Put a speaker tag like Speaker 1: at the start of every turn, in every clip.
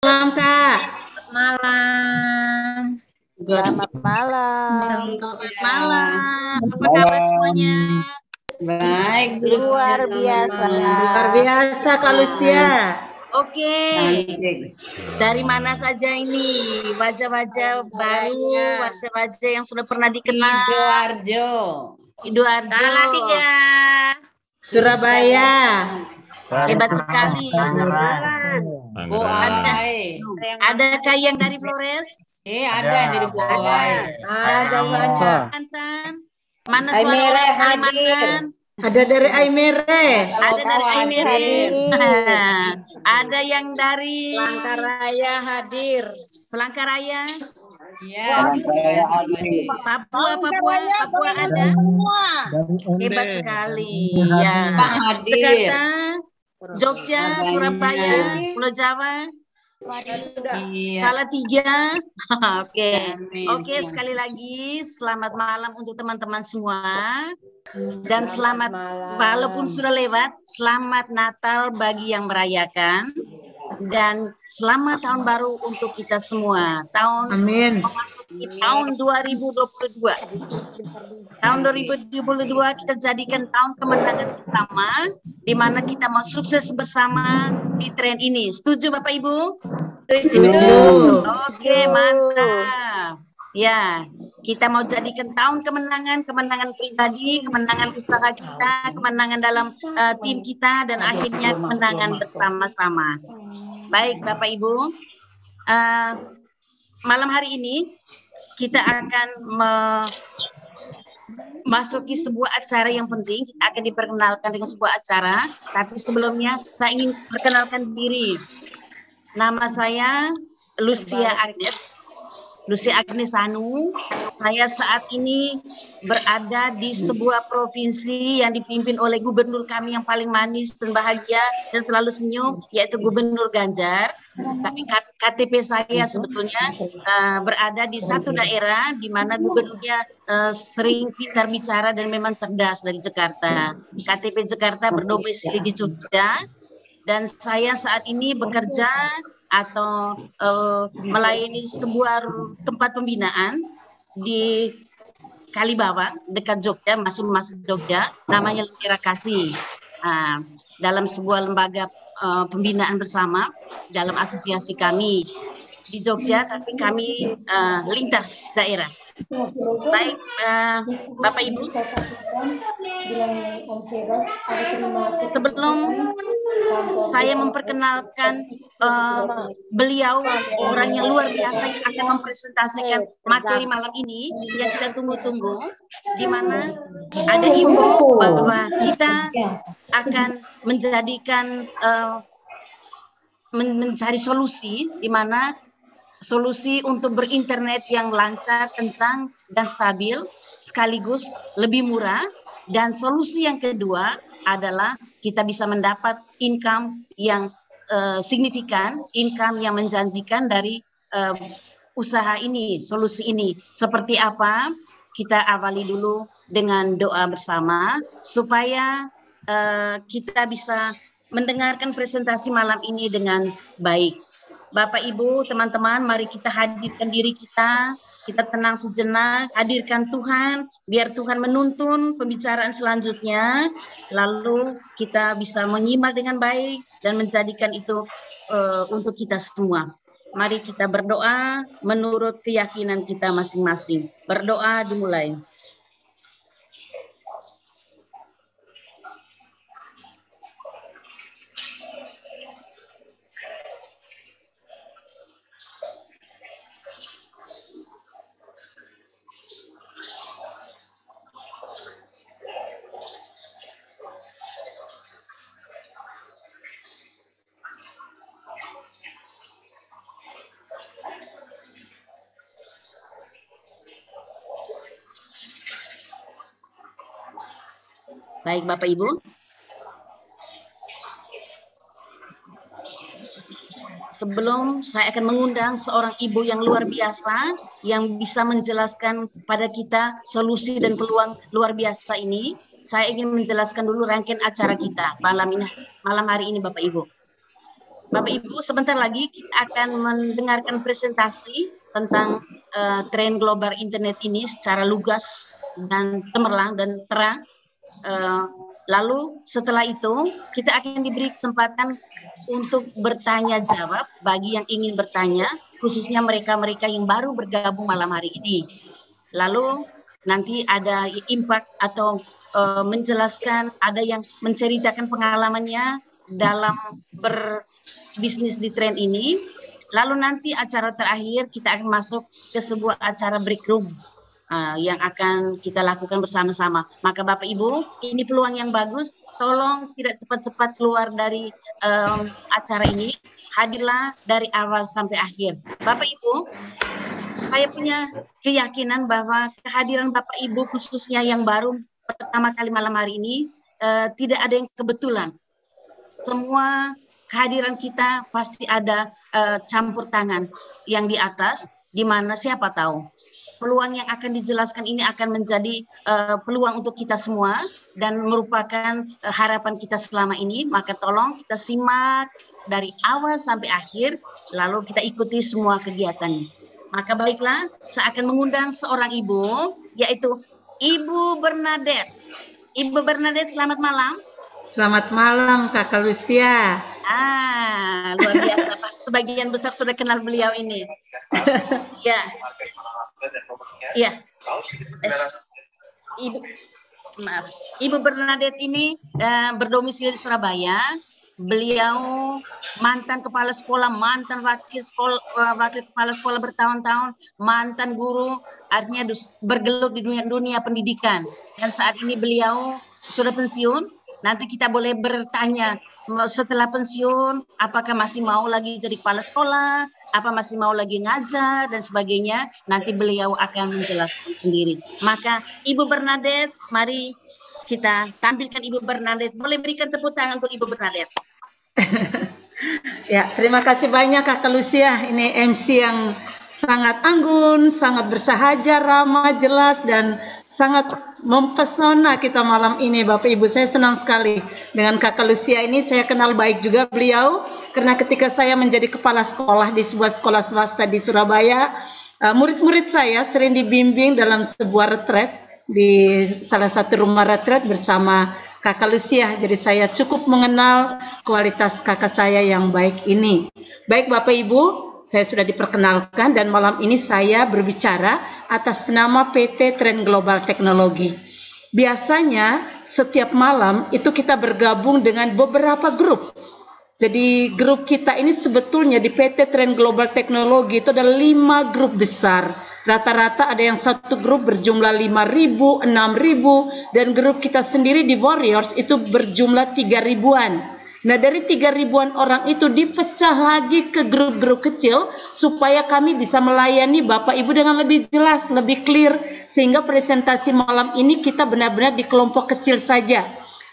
Speaker 1: malam, Kak.
Speaker 2: Malam.
Speaker 3: Selamat malam.
Speaker 2: Selamat malam.
Speaker 1: Apa kabar semuanya?
Speaker 2: Baik,
Speaker 3: Luar biasa.
Speaker 1: Luar biasa, Kak Lucia.
Speaker 2: Oke. Dari mana saja ini? Wajah-wajah baru, wajah-wajah yang sudah pernah dikenal.
Speaker 4: Sidoarjo.
Speaker 2: Sidoarjo.
Speaker 4: Salatiga.
Speaker 1: Surabaya.
Speaker 2: Hebat sekali. Adakah yang dari Flores?
Speaker 4: Ada yang dari Bogor.
Speaker 2: Ada yang dari Kalimantan. Mana suara Kalimantan?
Speaker 1: Ada dari Aimere.
Speaker 2: Ada dari Aimere. Ada yang dari
Speaker 3: Palangkaraya hadir.
Speaker 2: Palangkaraya.
Speaker 4: Iya.
Speaker 2: Papua ada. Hebat sekali. Ya.
Speaker 4: Bang hadir.
Speaker 2: Jakarta, Jogja, Surabaya, Pulau Jawa.
Speaker 4: Iya.
Speaker 2: Salatiga. Oke, sekali lagi selamat malam untuk teman-teman semua. Dan selamat, walaupun sudah lewat, selamat Natal bagi yang merayakan. Dan selamat tahun baru untuk kita semua.
Speaker 1: Amin.
Speaker 2: Memasuki tahun 2022. Tahun 2022 kita jadikan tahun kemenangan pertama, di mana kita mau sukses bersama di tren ini. Setuju Bapak Ibu?
Speaker 1: Setuju.
Speaker 2: Oke, mantap. Ya, kita mau jadikan tahun kemenangan, kemenangan pribadi, kemenangan usaha kita, kemenangan dalam tim kita, dan akhirnya kemenangan bersama-sama. Baik, Bapak Ibu, malam hari ini kita akan memasuki sebuah acara yang penting. Kita akan diperkenalkan dengan sebuah acara, tapi sebelumnya saya ingin perkenalkan diri. Nama saya Lucia Agnes Anu. Saya saat ini berada di sebuah provinsi yang dipimpin oleh gubernur kami yang paling manis dan bahagia dan selalu senyum, yaitu Gubernur Ganjar. Tapi KTP saya sebetulnya berada di satu daerah di mana gubernurnya sering pintar bicara dan memang cerdas, dari Jakarta. KTP Jakarta berdomisili di Jogja. Dan saya saat ini bekerja atau melayani sebuah tempat pembinaan di Kalibawang dekat Jogja, masih Jogja, namanya Lentera Kasih. Dalam sebuah lembaga pembinaan bersama dalam asosiasi kami di Jogja, tapi kami lintas daerah. Baik, Bapak Ibu, sebelum saya memperkenalkan beliau, orang yang luar biasa yang akan mempresentasikan materi malam ini yang kita tunggu-tunggu, di mana ada info bahwa kita akan menjadikan mencari solusi, di mana solusi untuk berinternet yang lancar, kencang, dan stabil, sekaligus lebih murah. Dan solusi yang kedua adalah kita bisa mendapat income yang signifikan, income yang menjanjikan dari usaha ini, solusi ini. Seperti apa? Kita awali dulu dengan doa bersama, supaya kita bisa mendengarkan presentasi malam ini dengan baik. Bapak, Ibu, teman-teman, mari kita hadirkan diri kita tenang sejenak, hadirkan Tuhan, biar Tuhan menuntun pembicaraan selanjutnya, lalu kita bisa menyimak dengan baik dan menjadikan itu untuk kita semua. Mari kita berdoa menurut keyakinan kita masing-masing. Berdoa dimulai. Baik, Bapak Ibu. Sebelum saya akan mengundang seorang ibu yang luar biasa yang bisa menjelaskan pada kita solusi dan peluang luar biasa ini, saya ingin menjelaskan dulu rangkaian acara kita malam hari ini, Bapak Ibu. Bapak Ibu, sebentar lagi kita akan mendengarkan presentasi tentang tren global internet ini secara lugas dan cemerlang dan terang. Lalu setelah itu kita akan diberi kesempatan untuk bertanya jawab bagi yang ingin bertanya, khususnya mereka-mereka yang baru bergabung malam hari ini. Lalu nanti ada impact atau menjelaskan, ada yang menceritakan pengalamannya dalam berbisnis di tren ini. Lalu nanti acara terakhir kita akan masuk ke sebuah acara break room yang akan kita lakukan bersama-sama. Maka Bapak Ibu, ini peluang yang bagus. Tolong tidak cepat-cepat keluar dari acara ini. Hadirlah dari awal sampai akhir. Bapak Ibu, saya punya keyakinan bahwa kehadiran Bapak Ibu khususnya yang baru pertama kali malam hari ini tidak ada yang kebetulan. Semua kehadiran kita pasti ada campur tangan yang di atas, di mana siapa tahu peluang yang akan dijelaskan ini akan menjadi peluang untuk kita semua dan merupakan harapan kita selama ini. Maka tolong kita simak dari awal sampai akhir, lalu kita ikuti semua kegiatannya. Maka baiklah, saya akan mengundang seorang ibu, yaitu Ibu Bernadette. Ibu Bernadette, selamat malam.
Speaker 1: Selamat malam Kakak Lucia.
Speaker 2: Luar biasa. Sebagian besar sudah kenal beliau ini. Ya. Ya. Ibu Bernadette ini berdomisili di Surabaya. Beliau mantan kepala sekolah, mantan wakil kepala sekolah bertahun-tahun, mantan guru, artinya bergelut di dunia pendidikan. Dan saat ini beliau sudah pensiun. Nanti kita boleh bertanya setelah pensiun, apakah masih mau lagi jadi kepala sekolah, apa masih mau lagi ngajar, dan sebagainya. Nanti beliau akan menjelaskan sendiri. Maka Ibu Bernadette, mari kita tampilkan Ibu Bernadette. Boleh berikan tepuk tangan untuk Ibu Bernadette.
Speaker 1: Ya, terima kasih banyak Kakak Lucia. Ini MC yang sangat anggun, sangat bersahaja, ramah, jelas, dan sangat mempesona kita malam ini. Bapak Ibu, saya senang sekali dengan Kakak Lucia ini. Saya kenal baik juga beliau, karena ketika saya menjadi kepala sekolah di sebuah sekolah swasta di Surabaya, murid-murid saya sering dibimbing dalam sebuah retret di salah satu rumah retret bersama Kakak Lucia. Jadi saya cukup mengenal kualitas kakak saya yang baik ini. Baik Bapak Ibu, saya sudah diperkenalkan dan malam ini saya berbicara atas nama PT Tren Global Teknologi. Biasanya setiap malam itu kita bergabung dengan beberapa grup. Jadi grup kita ini sebetulnya di PT Tren Global Teknologi itu ada 5 grup besar. Rata-rata ada yang satu grup berjumlah 5.000, 6.000, dan grup kita sendiri di Warriors itu berjumlah 3.000-an. Nah, dari 3.000-an orang itu dipecah lagi ke grup-grup kecil supaya kami bisa melayani Bapak Ibu dengan lebih jelas, lebih clear, sehingga presentasi malam ini kita benar-benar di kelompok kecil saja.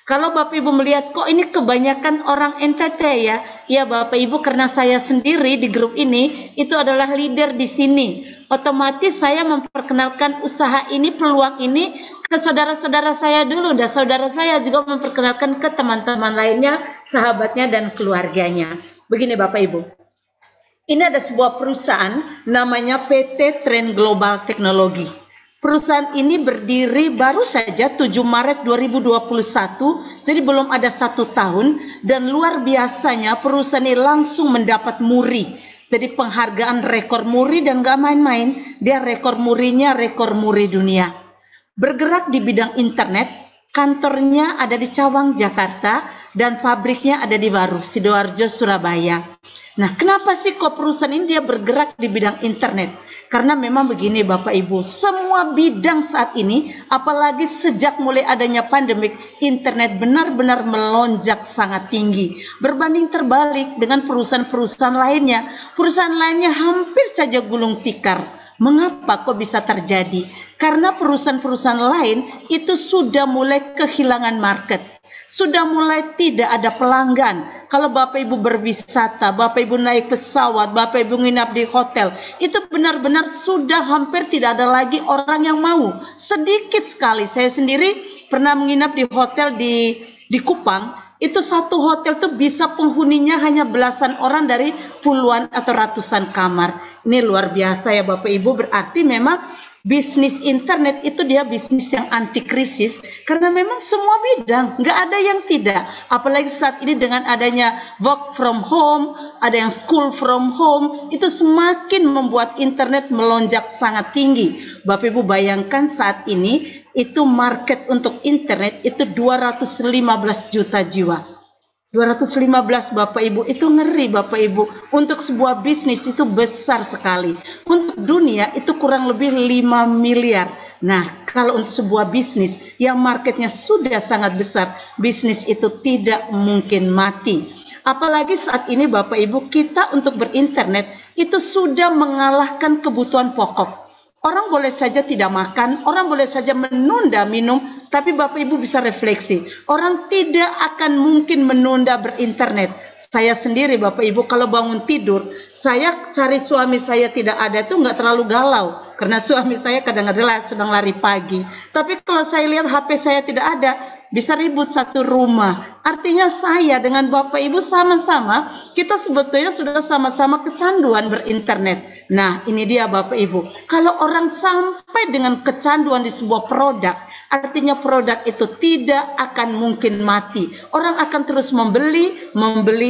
Speaker 1: Kalau Bapak Ibu melihat kok ini kebanyakan orang NTT ya, ya Bapak Ibu, karena saya sendiri di grup ini itu adalah leader di sini. Otomatis saya memperkenalkan usaha ini, peluang ini ke saudara-saudara saya dulu, dan saudara saya juga memperkenalkan ke teman-teman lainnya, sahabatnya dan keluarganya. Begini Bapak Ibu, ini ada sebuah perusahaan namanya PT Tren Global Teknologi. Perusahaan ini berdiri baru saja 7 Maret 2021, jadi belum ada 1 tahun, dan luar biasanya perusahaan ini langsung mendapat muri. Jadi penghargaan rekor muri, dan gak main-main, dia rekor murinya rekor muri dunia. Bergerak di bidang internet, kantornya ada di Cawang, Jakarta, dan pabriknya ada di Waru, Sidoarjo, Surabaya. Nah, kenapa sih kok perusahaan ini dia bergerak di bidang internet? Karena memang begini Bapak Ibu, semua bidang saat ini, apalagi sejak mulai adanya pandemik, internet benar-benar melonjak sangat tinggi. Berbanding terbalik dengan perusahaan-perusahaan lainnya. Perusahaan lainnya hampir saja gulung tikar. Mengapa kok bisa terjadi? Karena perusahaan-perusahaan lain itu sudah mulai kehilangan market. Sudah mulai tidak ada pelanggan. Kalau Bapak Ibu berwisata, Bapak Ibu naik pesawat, Bapak Ibu nginap di hotel, itu benar-benar sudah hampir tidak ada lagi orang yang mau. Sedikit sekali. Saya sendiri pernah menginap di hotel di Kupang, Itu satu hotel tuh bisa penghuninya hanya belasan orang dari puluhan atau ratusan kamar. Ini luar biasa ya Bapak Ibu, berarti memang bisnis internet itu dia bisnis yang anti krisis karena memang semua bidang, nggak ada yang tidak. Apalagi saat ini dengan adanya work from home, ada yang school from home, itu semakin membuat internet melonjak sangat tinggi. Bapak Ibu bayangkan saat ini itu market untuk internet itu 215 juta jiwa. 215 Bapak Ibu, itu ngeri Bapak Ibu. Untuk sebuah bisnis itu besar sekali. Untuk dunia itu kurang lebih 5 miliar. Nah, kalau untuk sebuah bisnis yang marketnya sudah sangat besar, bisnis itu tidak mungkin mati. Apalagi saat ini Bapak Ibu, kita untuk berinternet itu sudah mengalahkan kebutuhan pokok. Orang boleh saja tidak makan, orang boleh saja menunda minum, tapi Bapak Ibu bisa refleksi. Orang tidak akan mungkin menunda berinternet. Saya sendiri Bapak Ibu kalau bangun tidur, saya cari suami saya tidak ada itu nggak terlalu galau. Karena suami saya kadang-kadang sedang lari pagi. Tapi kalau saya lihat HP saya tidak ada, bisa ribut satu rumah. Artinya saya dengan Bapak Ibu sama-sama, kita sebetulnya sudah sama-sama kecanduan berinternet. Nah, ini dia Bapak Ibu. Kalau orang sampai dengan kecanduan di sebuah produk, artinya produk itu tidak akan mungkin mati. Orang akan terus membeli,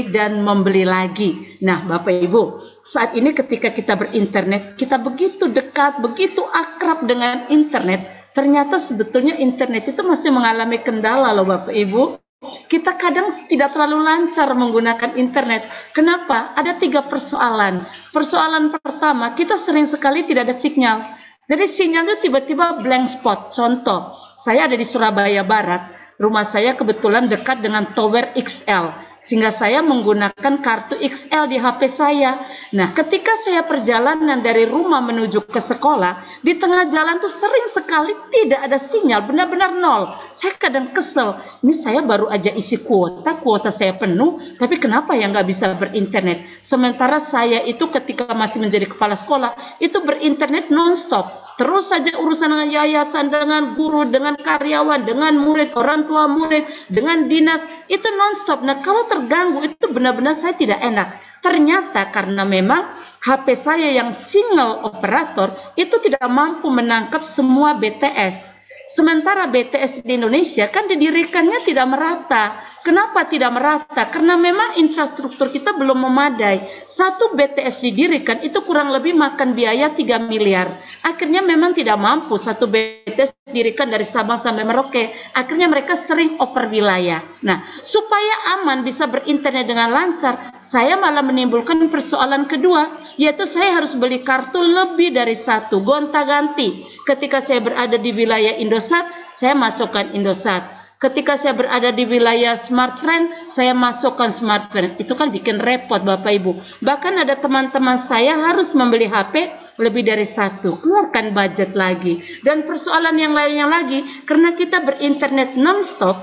Speaker 1: dan membeli lagi. Nah, Bapak Ibu, saat ini ketika kita berinternet, kita begitu dekat, begitu akrab dengan internet. Ternyata sebetulnya internet itu masih mengalami kendala loh Bapak Ibu. Kita kadang tidak terlalu lancar menggunakan internet. Kenapa? Ada 3 persoalan. Persoalan pertama, kita sering sekali tidak ada sinyal. Jadi sinyal itu tiba-tiba blank spot. Contoh, saya ada di Surabaya Barat. Rumah saya kebetulan dekat dengan Tower XL. Sehingga saya menggunakan kartu XL di HP saya. Nah, ketika saya perjalanan dari rumah menuju ke sekolah, di tengah jalan tuh sering sekali tidak ada sinyal, benar-benar nol. Saya kadang kesel, ini saya baru aja isi kuota saya penuh, tapi kenapa ya nggak bisa berinternet? Sementara saya itu ketika masih menjadi kepala sekolah, itu berinternet non-stop. Terus saja urusan dengan yayasan, dengan guru, dengan karyawan, dengan murid, orang tua murid, dengan dinas, itu non-stop. Nah, kalau terganggu itu benar-benar saya tidak enak. Ternyata karena memang HP saya yang single operator itu tidak mampu menangkap semua BTS. Sementara BTS di Indonesia kan didirikannya tidak merata. Kenapa tidak merata? Karena memang infrastruktur kita belum memadai. Satu BTS didirikan itu kurang lebih makan biaya 3 miliar. Akhirnya memang tidak mampu satu BTS didirikan dari Sabang sampai Merauke. Akhirnya mereka sering oper wilayah. Nah, supaya aman bisa berinternet dengan lancar, saya malah menimbulkan persoalan kedua, yaitu saya harus beli kartu lebih dari 1, gonta-ganti. Ketika saya berada di wilayah Indosat, saya masukkan Indosat. Ketika saya berada di wilayah Smartfren, saya masukkan Smartfren. Itu kan bikin repot Bapak Ibu. Bahkan ada teman-teman saya harus membeli HP lebih dari 1. Keluarkan budget lagi. Dan persoalan yang lainnya lagi, karena kita berinternet non-stop,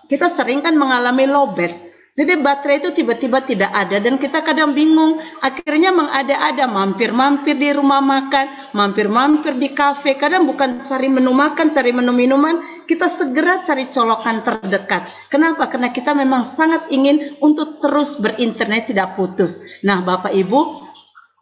Speaker 1: kita sering kan mengalami lowbat. Jadi baterai itu tiba-tiba tidak ada dan kita kadang bingung. Akhirnya mengada-ada, mampir-mampir di rumah makan, mampir-mampir di kafe. Kadang bukan cari menu makan, cari menu minuman, kita segera cari colokan terdekat. Kenapa? Karena kita memang sangat ingin untuk terus berinternet tidak putus. Nah, Bapak Ibu,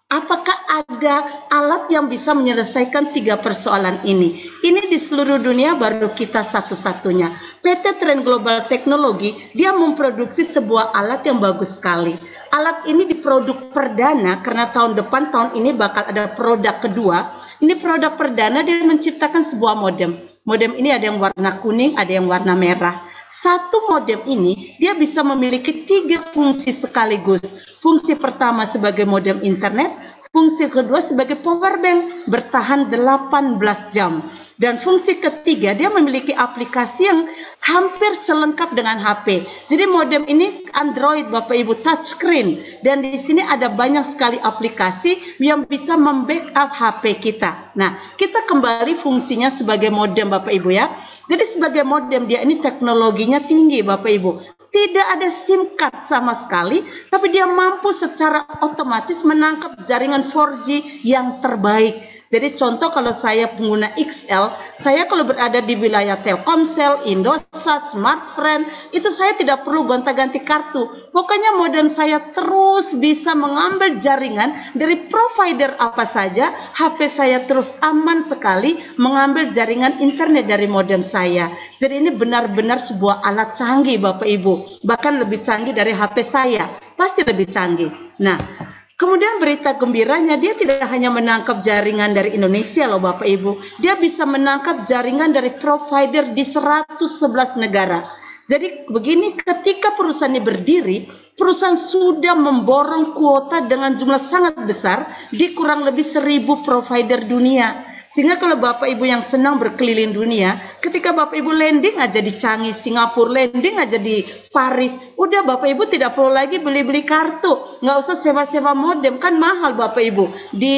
Speaker 1: apakah ada alat yang bisa menyelesaikan 3 persoalan ini? Ini di seluruh dunia baru kita satu-satunya. PT Trend Global Teknologi, dia memproduksi sebuah alat yang bagus sekali. Alat ini diproduk perdana karena tahun depan, tahun ini bakal ada produk kedua. Ini produk perdana, dia menciptakan sebuah modem. Modem ini ada yang warna kuning, ada yang warna merah. Satu modem ini, dia bisa memiliki 3 fungsi sekaligus. Fungsi pertama sebagai modem internet, fungsi kedua sebagai power bank, bertahan 18 jam. Dan fungsi ketiga, dia memiliki aplikasi yang hampir selengkap dengan HP. Jadi modem ini Android Bapak Ibu, touchscreen. Dan di sini ada banyak sekali aplikasi yang bisa membackup HP kita. Nah, kita kembali fungsinya sebagai modem Bapak Ibu ya. Jadi sebagai modem dia ini teknologinya tinggi Bapak Ibu. Tidak ada SIM card sama sekali, tapi dia mampu secara otomatis menangkap jaringan 4G yang terbaik. Jadi contoh kalau saya pengguna XL, saya kalau berada di wilayah Telkomsel, Indosat, Smartfren, itu saya tidak perlu gonta-ganti kartu. Pokoknya modem saya terus bisa mengambil jaringan dari provider apa saja, HP saya terus aman sekali mengambil jaringan internet dari modem saya. Jadi ini benar-benar sebuah alat canggih Bapak Ibu, bahkan lebih canggih dari HP saya, pasti lebih canggih. Nah, kemudian berita gembiranya, dia tidak hanya menangkap jaringan dari Indonesia loh Bapak Ibu, dia bisa menangkap jaringan dari provider di 111 negara. Jadi begini, ketika perusahaan ini berdiri, perusahaan sudah memborong kuota dengan jumlah sangat besar di kurang lebih 1000 provider dunia. Sehingga kalau Bapak Ibu yang senang berkeliling dunia, ketika Bapak Ibu landing aja di Changi, Singapura, landing aja di Paris, udah Bapak Ibu tidak perlu lagi beli-beli kartu, nggak usah sewa-sewa modem, kan mahal Bapak Ibu. Di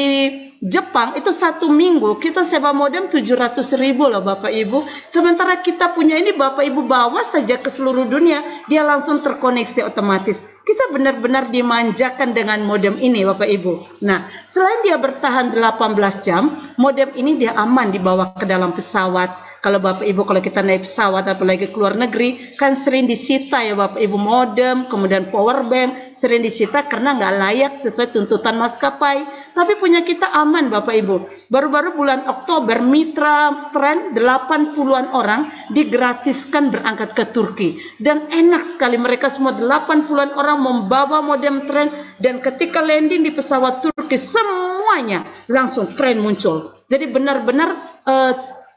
Speaker 1: Jepang itu 1 minggu kita sewa modem 700.000 loh Bapak Ibu. Sementara kita punya ini Bapak Ibu bawa saja ke seluruh dunia, dia langsung terkoneksi otomatis. Kita benar-benar dimanjakan dengan modem ini Bapak Ibu. Nah, selain dia bertahan 18 jam, modem ini dia aman dibawa ke dalam pesawat. Kalau Bapak Ibu, kalau kita naik pesawat apalagi ke luar negeri, kan sering disita ya Bapak Ibu, modem, kemudian power bank, sering disita karena nggak layak sesuai tuntutan maskapai. Tapi punya kita aman Bapak Ibu. Baru-baru bulan Oktober, mitra tren 80-an orang digratiskan berangkat ke Turki. Dan enak sekali, mereka semua 80-an orang membawa modem tren, dan ketika landing di pesawat Turki, semuanya langsung tren muncul. Jadi benar-benar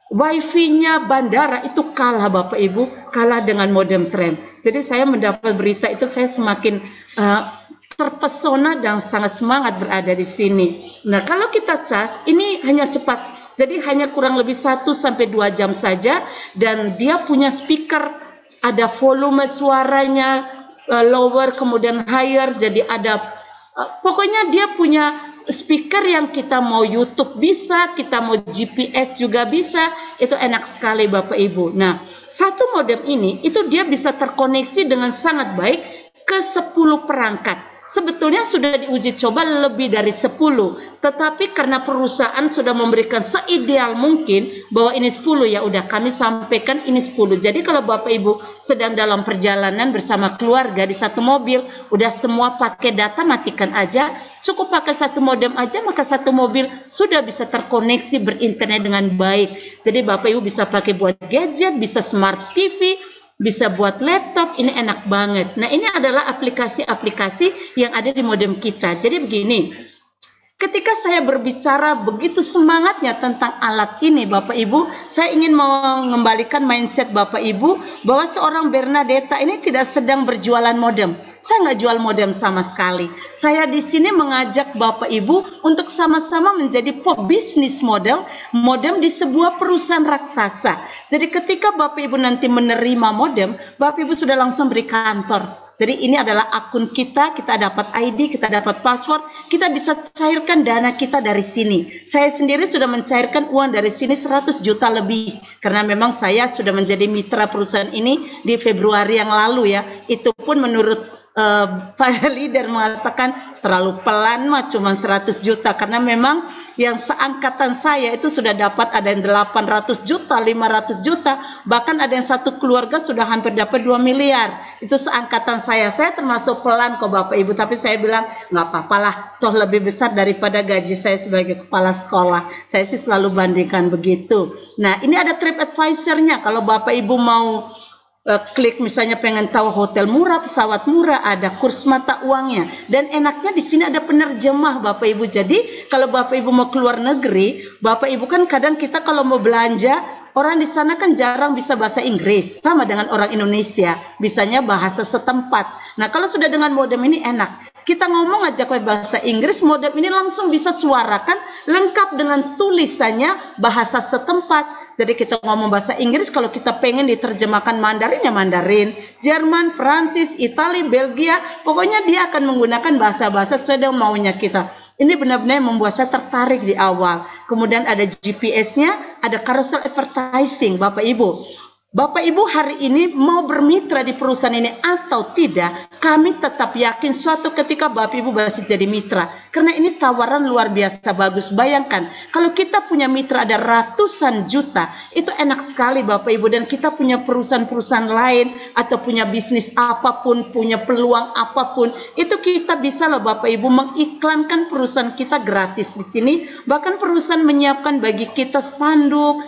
Speaker 1: Wi-Fi-nya bandara itu kalah Bapak Ibu, kalah dengan modem tren. Jadi saya mendapat berita itu, saya semakin terpesona dan sangat semangat berada di sini. Nah, kalau kita cas, ini hanya cepat. Jadi hanya kurang lebih 1-2 jam saja, dan dia punya speaker, ada volume suaranya, lower kemudian higher, jadi ada pokoknya dia punya speaker yang kita mau YouTube bisa, kita mau GPS juga bisa, itu enak sekali Bapak Ibu. Nah, satu modem ini itu dia bisa terkoneksi dengan sangat baik ke 10 perangkat. Sebetulnya sudah diuji coba lebih dari 10, tetapi karena perusahaan sudah memberikan seideal mungkin bahwa ini 10, ya udah kami sampaikan ini 10. Jadi kalau Bapak Ibu sedang dalam perjalanan bersama keluarga di satu mobil, udah semua pakai data, matikan aja, cukup pakai satu modem aja, maka satu mobil sudah bisa terkoneksi berinternet dengan baik. Jadi Bapak Ibu bisa pakai buat gadget, bisa smart TV, bisa buat laptop, ini enak banget. Nah, ini adalah aplikasi-aplikasi yang ada di modem kita. Jadi begini, ketika saya berbicara begitu semangatnya tentang alat ini Bapak Ibu, saya ingin mengembalikan mindset Bapak Ibu bahwa seorang Bernadetta ini tidak sedang berjualan modem. Saya nggak jual modem sama sekali. Saya di sini mengajak Bapak Ibu untuk sama-sama menjadi pebisnis modem di sebuah perusahaan raksasa. Jadi ketika Bapak Ibu nanti menerima modem, Bapak Ibu sudah langsung beri kantor. Jadi ini adalah akun kita dapat ID, kita dapat password, kita bisa cairkan dana kita dari sini. Saya sendiri sudah mencairkan uang dari sini 100 juta lebih. Karena memang saya sudah menjadi mitra perusahaan ini di Februari yang lalu ya. Itu pun menurut para leader mengatakan terlalu pelan mah cuma 100 juta, karena memang yang seangkatan saya itu sudah dapat ada yang 800 juta, 500 juta, bahkan ada yang satu keluarga sudah hampir dapat 2 miliar. Itu seangkatan saya termasuk pelan kok Bapak Ibu, tapi saya bilang nggak apa-apalah, toh lebih besar daripada gaji saya sebagai kepala sekolah. Saya sih selalu bandingkan begitu. Nah, ini ada TripAdvisor-nya, kalau Bapak Ibu mau klik misalnya pengen tahu hotel murah, pesawat murah, ada kurs mata uangnya, dan enaknya di sini ada penerjemah Bapak Ibu. Jadi kalau Bapak Ibu mau keluar negeri, Bapak Ibu kan kadang kita kalau mau belanja, orang di sana kan jarang bisa bahasa Inggris, sama dengan orang Indonesia, bisanya bahasa setempat. Nah, kalau sudah dengan modem ini enak, kita ngomong aja pakai bahasa Inggris, modem ini langsung bisa suarakan lengkap dengan tulisannya bahasa setempat. Jadi kita ngomong bahasa Inggris, kalau kita pengen diterjemahkan Mandarin ya Mandarin, Jerman, Prancis, Italia, Belgia, pokoknya dia akan menggunakan bahasa-bahasa sesuai dengan maunya kita. Ini benar-benar membuat saya tertarik di awal. Kemudian ada GPS-nya, ada carousel advertising Bapak Ibu. Bapak Ibu hari ini mau bermitra di perusahaan ini atau tidak, kami tetap yakin suatu ketika Bapak Ibu masih jadi mitra. Karena ini tawaran luar biasa bagus. Bayangkan, kalau kita punya mitra ada ratusan juta, itu enak sekali Bapak Ibu. Dan kita punya perusahaan-perusahaan lain atau punya bisnis apapun, punya peluang apapun, itu kita bisa loh Bapak Ibu mengiklankan perusahaan kita gratis di sini. Bahkan perusahaan menyiapkan bagi kita spanduk,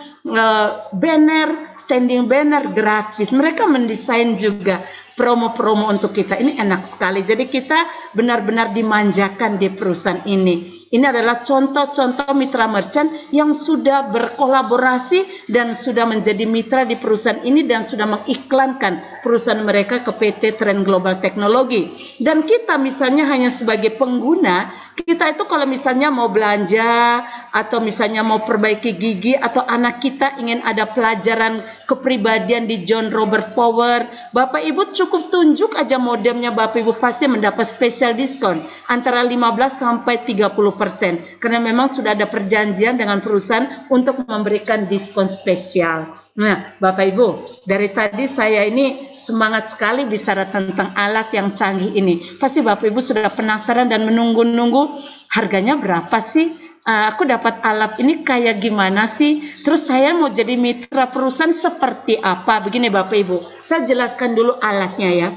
Speaker 1: banner, standing banner gratis. Mereka mendesain juga promo-promo untuk kita. Ini enak sekali. Jadi kita benar-benar dimanjakan di perusahaan ini. Ini adalah contoh-contoh mitra merchant yang sudah berkolaborasi dan sudah menjadi mitra di perusahaan ini dan sudah mengiklankan perusahaan mereka ke PT Trend Global Teknologi. Dan kita misalnya hanya sebagai pengguna, kita itu kalau misalnya mau belanja atau misalnya mau perbaiki gigi atau anak kita ingin ada pelajaran kepribadian di John Robert Power, Bapak Ibu cukup tunjuk aja modemnya, Bapak Ibu pasti mendapat special diskon antara 15 sampai 30%, karena memang sudah ada perjanjian dengan perusahaan untuk memberikan diskon spesial. Nah, Bapak Ibu, dari tadi saya ini semangat sekali bicara tentang alat yang canggih ini. Pasti Bapak Ibu sudah penasaran dan menunggu-nunggu harganya berapa sih? Aku dapat alat ini kayak gimana sih? Terus saya mau jadi mitra perusahaan seperti apa? Begini Bapak Ibu, saya jelaskan dulu alatnya ya.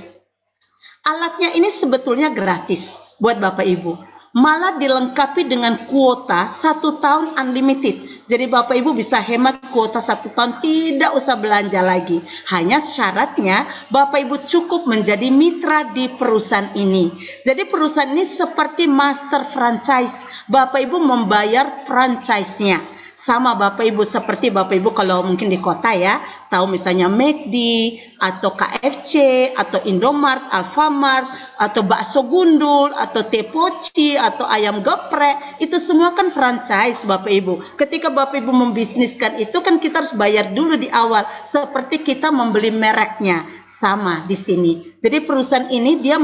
Speaker 1: Alatnya ini sebetulnya gratis buat Bapak Ibu. Malah dilengkapi dengan kuota 1 tahun unlimited. Jadi Bapak Ibu bisa hemat kuota 1 tahun, tidak usah belanja lagi. Hanya syaratnya Bapak Ibu cukup menjadi mitra di perusahaan ini. Jadi perusahaan ini seperti master franchise. Bapak Ibu membayar franchise-nya. Sama Bapak Ibu seperti Bapak Ibu kalau mungkin di kota ya, tahu misalnya McD atau KFC atau Indomart, Alfamart atau bakso gundul atau tepoci atau ayam geprek, itu semua kan franchise Bapak Ibu. Ketika Bapak Ibu membisniskan itu kan kita harus bayar dulu di awal, seperti kita membeli mereknya. Sama di sini. Jadi perusahaan ini dia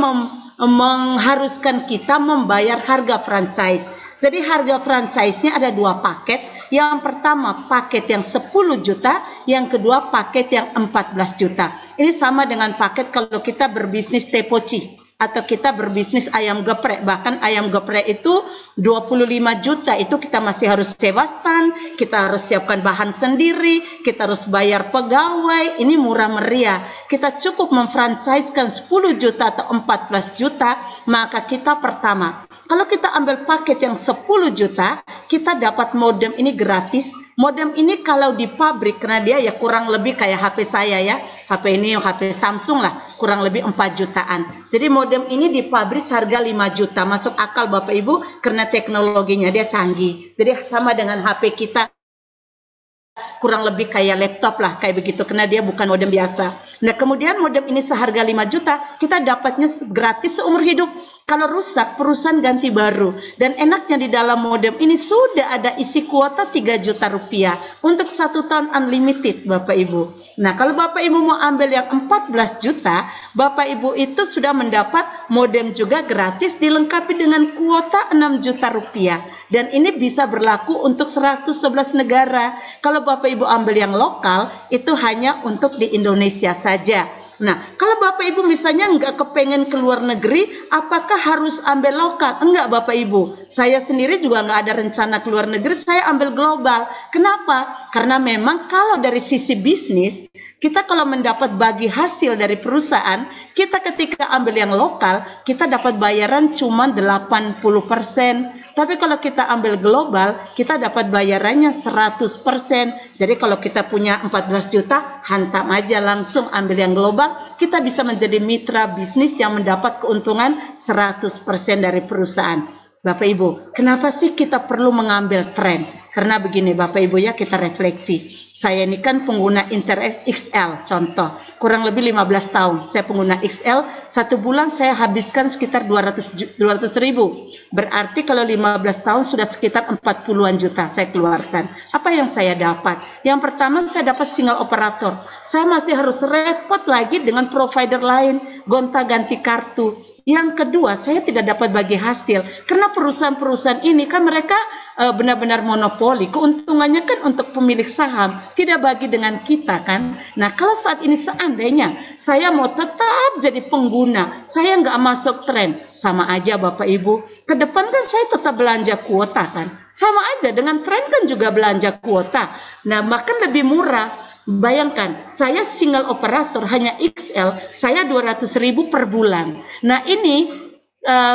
Speaker 1: mengharuskan kita membayar harga franchise. Jadi harga franchise-nya ada 2 paket. Yang pertama paket yang 10 juta, yang kedua paket yang 14 juta. Ini sama dengan paket kalau kita berbisnis tepoci atau kita berbisnis ayam geprek. Bahkan ayam geprek itu 25 juta, itu kita masih harus sewa stand, kita harus siapkan bahan sendiri, kita harus bayar pegawai. Ini murah meriah. Kita cukup memfranchisekan 10 juta atau 14 juta, maka kita pertama, kalau kita ambil paket yang 10 juta, kita dapat modem ini gratis. Modem ini kalau di pabrik, karena dia ya kurang lebih kayak HP saya ya, HP ini HP Samsung lah, kurang lebih 4 jutaan. Jadi modem ini di pabrik harga 5 juta, masuk akal Bapak Ibu, karena teknologinya dia canggih. Jadi sama dengan HP kita, kurang lebih kayak laptop lah, kayak begitu, karena dia bukan modem biasa. Nah kemudian modem ini seharga 5 juta, kita dapatnya gratis seumur hidup. Kalau rusak, perusahaan ganti baru. Dan enaknya di dalam modem ini sudah ada isi kuota 3 juta rupiah untuk 1 tahun unlimited Bapak Ibu. Nah kalau Bapak Ibu mau ambil yang 14 juta, Bapak Ibu itu sudah mendapat modem juga gratis dilengkapi dengan kuota 6 juta rupiah. Dan ini bisa berlaku untuk 111 negara. Kalau Bapak Ibu ambil yang lokal, itu hanya untuk di Indonesia saja. Nah, kalau Bapak Ibu misalnya nggak kepengen ke luar negeri, apakah harus ambil lokal? Enggak Bapak Ibu. Saya sendiri juga nggak ada rencana ke luar negeri, saya ambil global. Kenapa? Karena memang kalau dari sisi bisnis, kita kalau mendapat bagi hasil dari perusahaan, kita ketika ambil yang lokal, kita dapat bayaran cuma 80%. Tapi kalau kita ambil global, kita dapat bayarannya 100%. Jadi kalau kita punya 14 juta, hantam aja langsung ambil yang global, kita bisa menjadi mitra bisnis yang mendapat keuntungan 100% dari perusahaan. Bapak Ibu, kenapa sih kita perlu mengambil tren? Karena begini Bapak Ibu ya, kita refleksi. Saya ini kan pengguna Internet XL, contoh. Kurang lebih 15 tahun saya pengguna XL, 1 bulan saya habiskan sekitar 200 ribu. Berarti kalau 15 tahun sudah sekitar 40-an juta saya keluarkan. Apa yang saya dapat? Yang pertama saya dapat single operator. Saya masih harus repot lagi dengan provider lain, gonta-ganti kartu. Yang kedua, saya tidak dapat bagi hasil. Karena perusahaan-perusahaan ini kan mereka benar-benar monopoli. Keuntungannya kan untuk pemilik saham. tidak bagi dengan kita kan. Nah kalau saat ini seandainya saya mau tetap jadi pengguna, saya nggak masuk tren, sama aja Bapak Ibu. Ke depan kan saya tetap belanja kuota kan, sama aja dengan tren kan juga belanja kuota. Nah bahkan lebih murah. Bayangkan, saya single operator hanya XL, saya 200.000 per bulan. Nah ini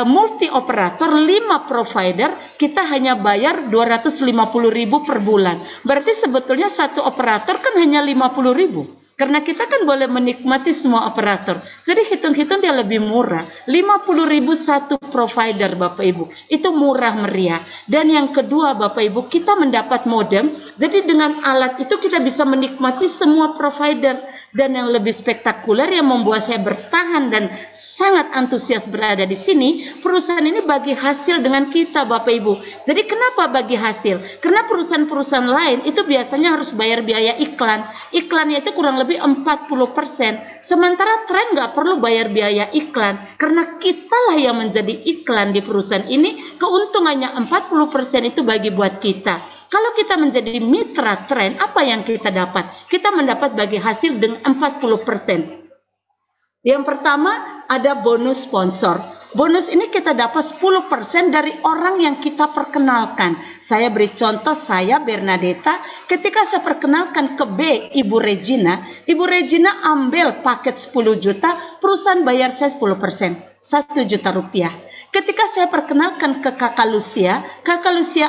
Speaker 1: multi operator 5 provider kita hanya bayar 250.000 per bulan. Berarti sebetulnya satu operator kan hanya 50.000. Karena kita kan boleh menikmati semua operator. Jadi hitung-hitung dia lebih murah. 50.000 satu provider Bapak Ibu. Itu murah meriah. Dan yang kedua Bapak Ibu, kita mendapat modem. Jadi dengan alat itu kita bisa menikmati semua provider. Dan yang lebih spektakuler yang membuat saya bertahan dan sangat antusias berada di sini, perusahaan ini bagi hasil dengan kita Bapak Ibu. Jadi kenapa bagi hasil? Karena perusahaan-perusahaan lain itu biasanya harus bayar biaya iklan. Iklannya itu kurang lebih 40%. Sementara tren nggak perlu bayar biaya iklan. Karena kitalah yang menjadi iklan di perusahaan ini, keuntungannya 40% itu bagi buat kita. Kalau kita menjadi mitra tren, apa yang kita dapat? Kita mendapat bagi hasil dengan 40%. Yang pertama ada bonus sponsor. Bonus ini kita dapat 10% dari orang yang kita perkenalkan. Saya beri contoh, saya Bernadetta, ketika saya perkenalkan ke B, Ibu Regina ambil paket 10 juta, perusahaan bayar saya 10%, 1 juta rupiah. Ketika saya perkenalkan ke Kakak Lucia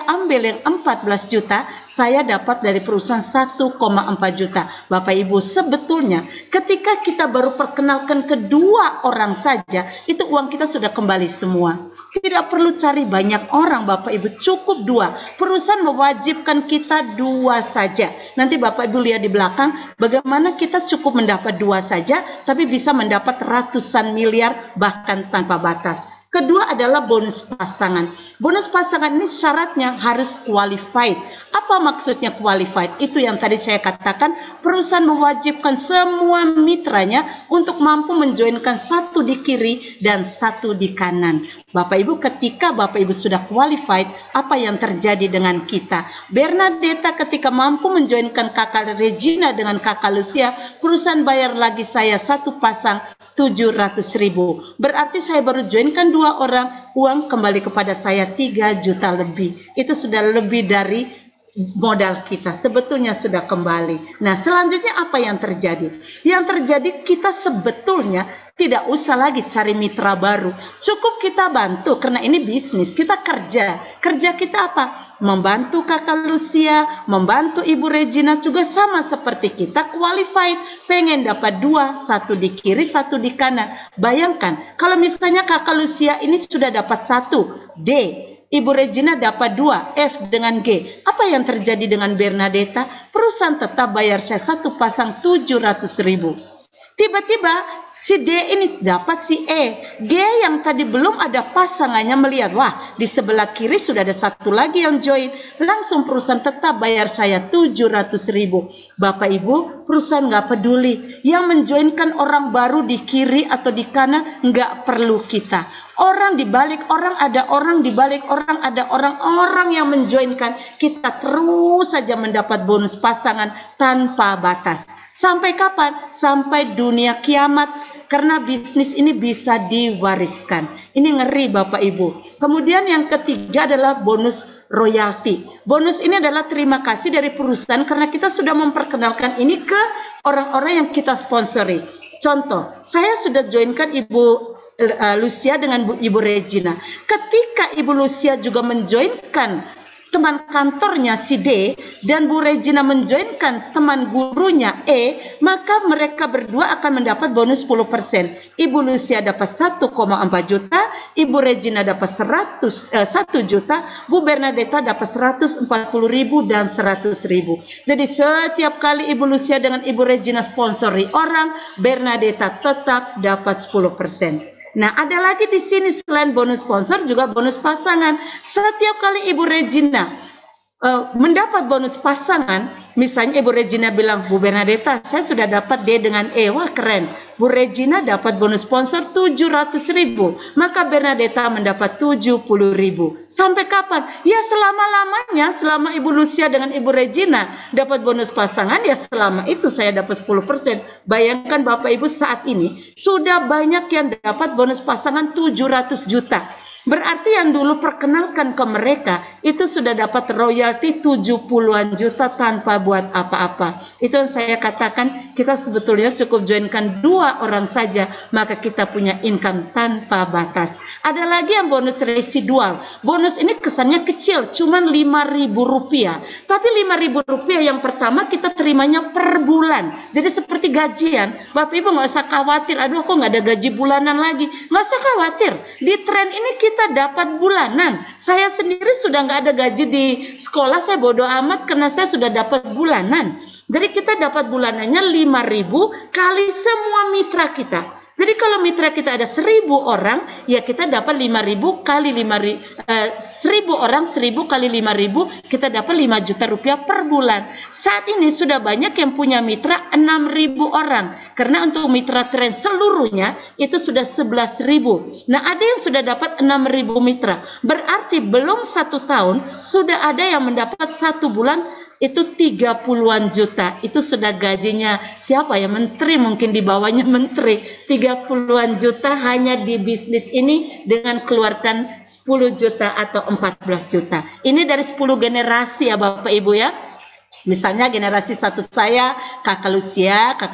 Speaker 1: ambil yang 14 juta, saya dapat dari perusahaan 1,4 juta. Bapak Ibu, sebetulnya ketika kita baru perkenalkan kedua orang saja, itu uang kita sudah kembali semua. Tidak perlu cari banyak orang Bapak Ibu, cukup 2. Perusahaan mewajibkan kita 2 saja. Nanti Bapak Ibu lihat di belakang, bagaimana kita cukup mendapat 2 saja, tapi bisa mendapat ratusan miliar bahkan tanpa batas. Kedua adalah bonus pasangan. Bonus pasangan ini syaratnya harus qualified. Apa maksudnya qualified? Itu yang tadi saya katakan, perusahaan mewajibkan semua mitranya untuk mampu menjoinkan 1 di kiri dan 1 di kanan. Bapak Ibu, ketika Bapak Ibu sudah qualified, apa yang terjadi dengan kita? Bernadetta ketika mampu menjoinkan Kakak Regina dengan Kakak Lucia, perusahaan bayar lagi saya 1 pasang 700.000. Berarti saya baru joinkan 2 orang, uang kembali kepada saya 3 juta lebih. Itu sudah lebih dari modal kita, sebetulnya sudah kembali. Nah selanjutnya apa yang terjadi? Yang terjadi kita sebetulnya tidak usah lagi cari mitra baru. Cukup kita bantu, karena ini bisnis, kita kerja. Kerja kita apa? Membantu Kakak Lucia, membantu Ibu Regina juga sama seperti kita qualified. Pengen dapat 2, 1 di kiri, 1 di kanan. Bayangkan, kalau misalnya Kakak Lucia ini sudah dapat 1, D. Ibu Regina dapat 2, F dengan G. Apa yang terjadi dengan Bernadetta? Perusahaan tetap bayar saya 1 pasang 700.000. Tiba-tiba si D ini dapat si E. G yang tadi belum ada pasangannya melihat, wah di sebelah kiri sudah ada 1 lagi yang join. Langsung perusahaan tetap bayar saya 700.000. Bapak Ibu, perusahaan nggak peduli. Yang menjoinkan orang baru di kiri atau di kanan nggak perlu kita. Orang di balik orang ada orang, di balik orang ada orang yang menjoinkan. Kita terus saja mendapat bonus pasangan tanpa batas. Sampai kapan? Sampai dunia kiamat. Karena bisnis ini bisa diwariskan. Ini ngeri Bapak Ibu. Kemudian yang ketiga adalah bonus royalti. Bonus ini adalah terima kasih dari perusahaan karena kita sudah memperkenalkan ini ke orang-orang yang kita sponsori. Contoh, saya sudah joinkan Ibu Lucia dengan Ibu Regina. Ketika Ibu Lucia juga menjoinkan teman kantornya si D dan Bu Regina menjoinkan teman gurunya E, maka mereka berdua akan mendapat bonus 10%. Ibu Lucia dapat 1,4 juta, Ibu Regina dapat 1 juta, Bu Bernadetta dapat 140.000 dan 100.000. Jadi setiap kali Ibu Lucia dengan Ibu Regina sponsori orang, Bernadetta tetap dapat 10%. Nah, ada lagi di sini selain bonus sponsor juga bonus pasangan. Setiap kali Ibu Regina mendapat bonus pasangan, misalnya Ibu Regina bilang, Bu Bernadetta, saya sudah dapat D dengan E, wah keren. Bu Regina dapat bonus sponsor 700.000, maka Bernadetta mendapat 70.000. Sampai kapan? Ya selama-lamanya, selama Ibu Lucia dengan Ibu Regina dapat bonus pasangan, ya selama itu saya dapat 10%. Bayangkan Bapak Ibu, saat ini sudah banyak yang dapat bonus pasangan 700 juta. Berarti yang dulu perkenalkan ke mereka itu sudah dapat royalti 70-an juta tanpa buat apa-apa. Itu yang saya katakan, kita sebetulnya cukup joinkan 2 orang saja, maka kita punya income tanpa batas. Ada lagi yang bonus residual. Bonus ini kesannya kecil, cuman Rp5.000. Tapi Rp5.000 yang pertama kita terimanya per bulan. Jadi seperti gajian. Bapak Ibu nggak usah khawatir, aduh kok nggak ada gaji bulanan lagi. Nggak usah khawatir. Di tren ini kita dapat bulanan. Saya sendiri sudah nggak ada gaji di sekolah, saya bodoh amat karena saya sudah dapat bulanan. Jadi kita dapat bulanannya 5.000 kali semua mitra kita. Jadi kalau mitra kita ada 1.000 orang, ya kita dapat 5.000 kali 1.000 orang, 1.000 kali 5.000, kita dapat 5 juta rupiah per bulan. Saat ini sudah banyak yang punya mitra 6.000 orang. Karena untuk mitra tren seluruhnya itu sudah 11.000. Nah, ada yang sudah dapat 6.000 mitra. Berarti belum 1 tahun sudah ada yang mendapat 1 bulan itu 30-an juta. Itu sudah gajinya siapa ya, menteri, mungkin di bawahnya menteri. 30-an juta hanya di bisnis ini dengan keluarkan 10 juta atau 14 juta. Ini dari 10 generasi ya Bapak Ibu ya. Misalnya generasi 1 saya, Kakak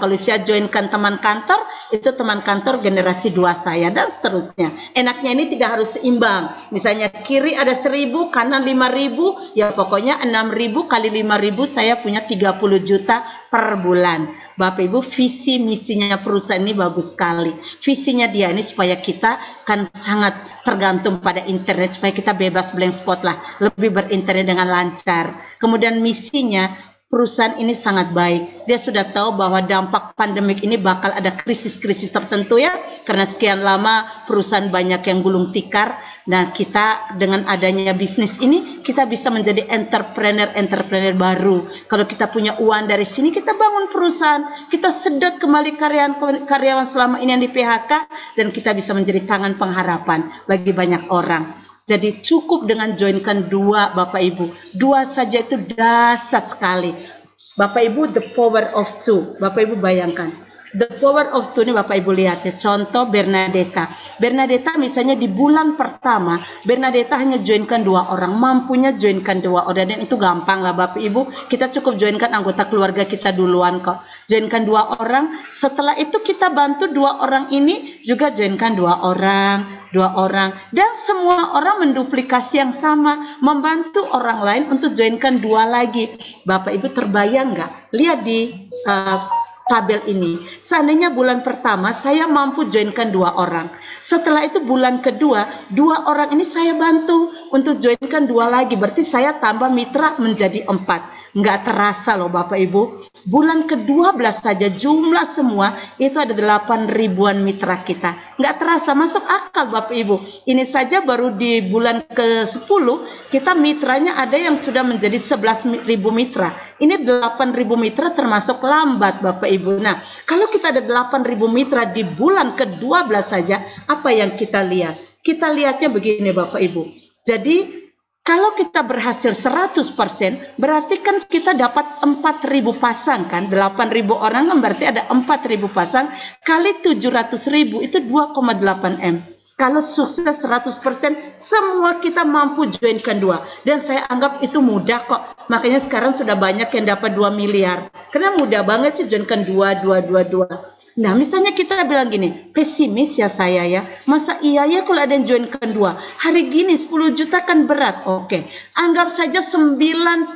Speaker 1: Lucia joinkan teman kantor, itu teman kantor generasi 2 saya, dan seterusnya. Enaknya ini tidak harus seimbang. Misalnya kiri ada 1.000, kanan 5.000, ya pokoknya 6.000 kali 5.000 saya punya 30 juta per bulan. Bapak Ibu, visi misinya perusahaan ini bagus sekali. Visinya dia ini supaya kita kan sangat tergantung pada internet, supaya kita bebas blank spot lah, lebih berinternet dengan lancar. Kemudian misinya, perusahaan ini sangat baik. Dia sudah tahu bahwa dampak pandemik ini bakal ada krisis-krisis tertentu ya, karena sekian lama perusahaan banyak yang gulung tikar. Nah, kita dengan adanya bisnis ini, kita bisa menjadi entrepreneur baru. Kalau kita punya uang dari sini, kita bangun perusahaan, kita sedot kembali karyawan selama ini yang di PHK, dan kita bisa menjadi tangan pengharapan bagi banyak orang. Jadi cukup dengan joinkan 2 Bapak Ibu. 2 saja itu dahsyat sekali. Bapak Ibu, the power of 2. Bapak Ibu bayangkan. The power of 2 ini Bapak Ibu lihat ya. Contoh Bernadetta. Bernadetta misalnya di bulan pertama, Bernadetta hanya joinkan 2 orang. Mampunya joinkan 2 orang. Dan itu gampang lah Bapak Ibu. Kita cukup joinkan anggota keluarga kita duluan kok. Joinkan 2 orang. Setelah itu kita bantu 2 orang ini juga joinkan 2 orang. 2 orang. Dan semua orang menduplikasi yang sama. Membantu orang lain untuk joinkan 2 lagi. Bapak Ibu terbayang nggak? Lihat di tabel ini. Seandainya bulan pertama saya mampu joinkan 2 orang. Setelah itu bulan kedua, 2 orang ini saya bantu untuk joinkan 2 lagi. Berarti saya tambah mitra menjadi 4. Nggak terasa loh Bapak Ibu. Bulan ke-12 saja jumlah semua itu ada 8.000-an mitra kita. Nggak terasa, masuk akal Bapak Ibu. Ini saja baru di bulan ke-10 kita mitranya ada yang sudah menjadi 11.000 mitra. Ini 8.000 mitra termasuk lambat Bapak Ibu. Nah, kalau kita ada 8.000 mitra di bulan ke-12 saja, apa yang kita lihat? Kita lihatnya begini Bapak Ibu. Jadi kalau kita berhasil 100%, berarti kan kita dapat 4.000 pasang kan, 8.000 orang kan berarti ada 4.000 pasang, kali 700.000 itu 2,8 M. Kalau sukses 100%, semua kita mampu joinkan 2. Dan saya anggap itu mudah kok. Makanya sekarang sudah banyak yang dapat 2 miliar. Karena mudah banget sih joinkan 2. Nah, misalnya kita bilang gini, pesimis ya saya ya. Masa iya ya kalau ada yang joinkan 2? Hari gini 10 juta kan berat. Oke, anggap saja 90%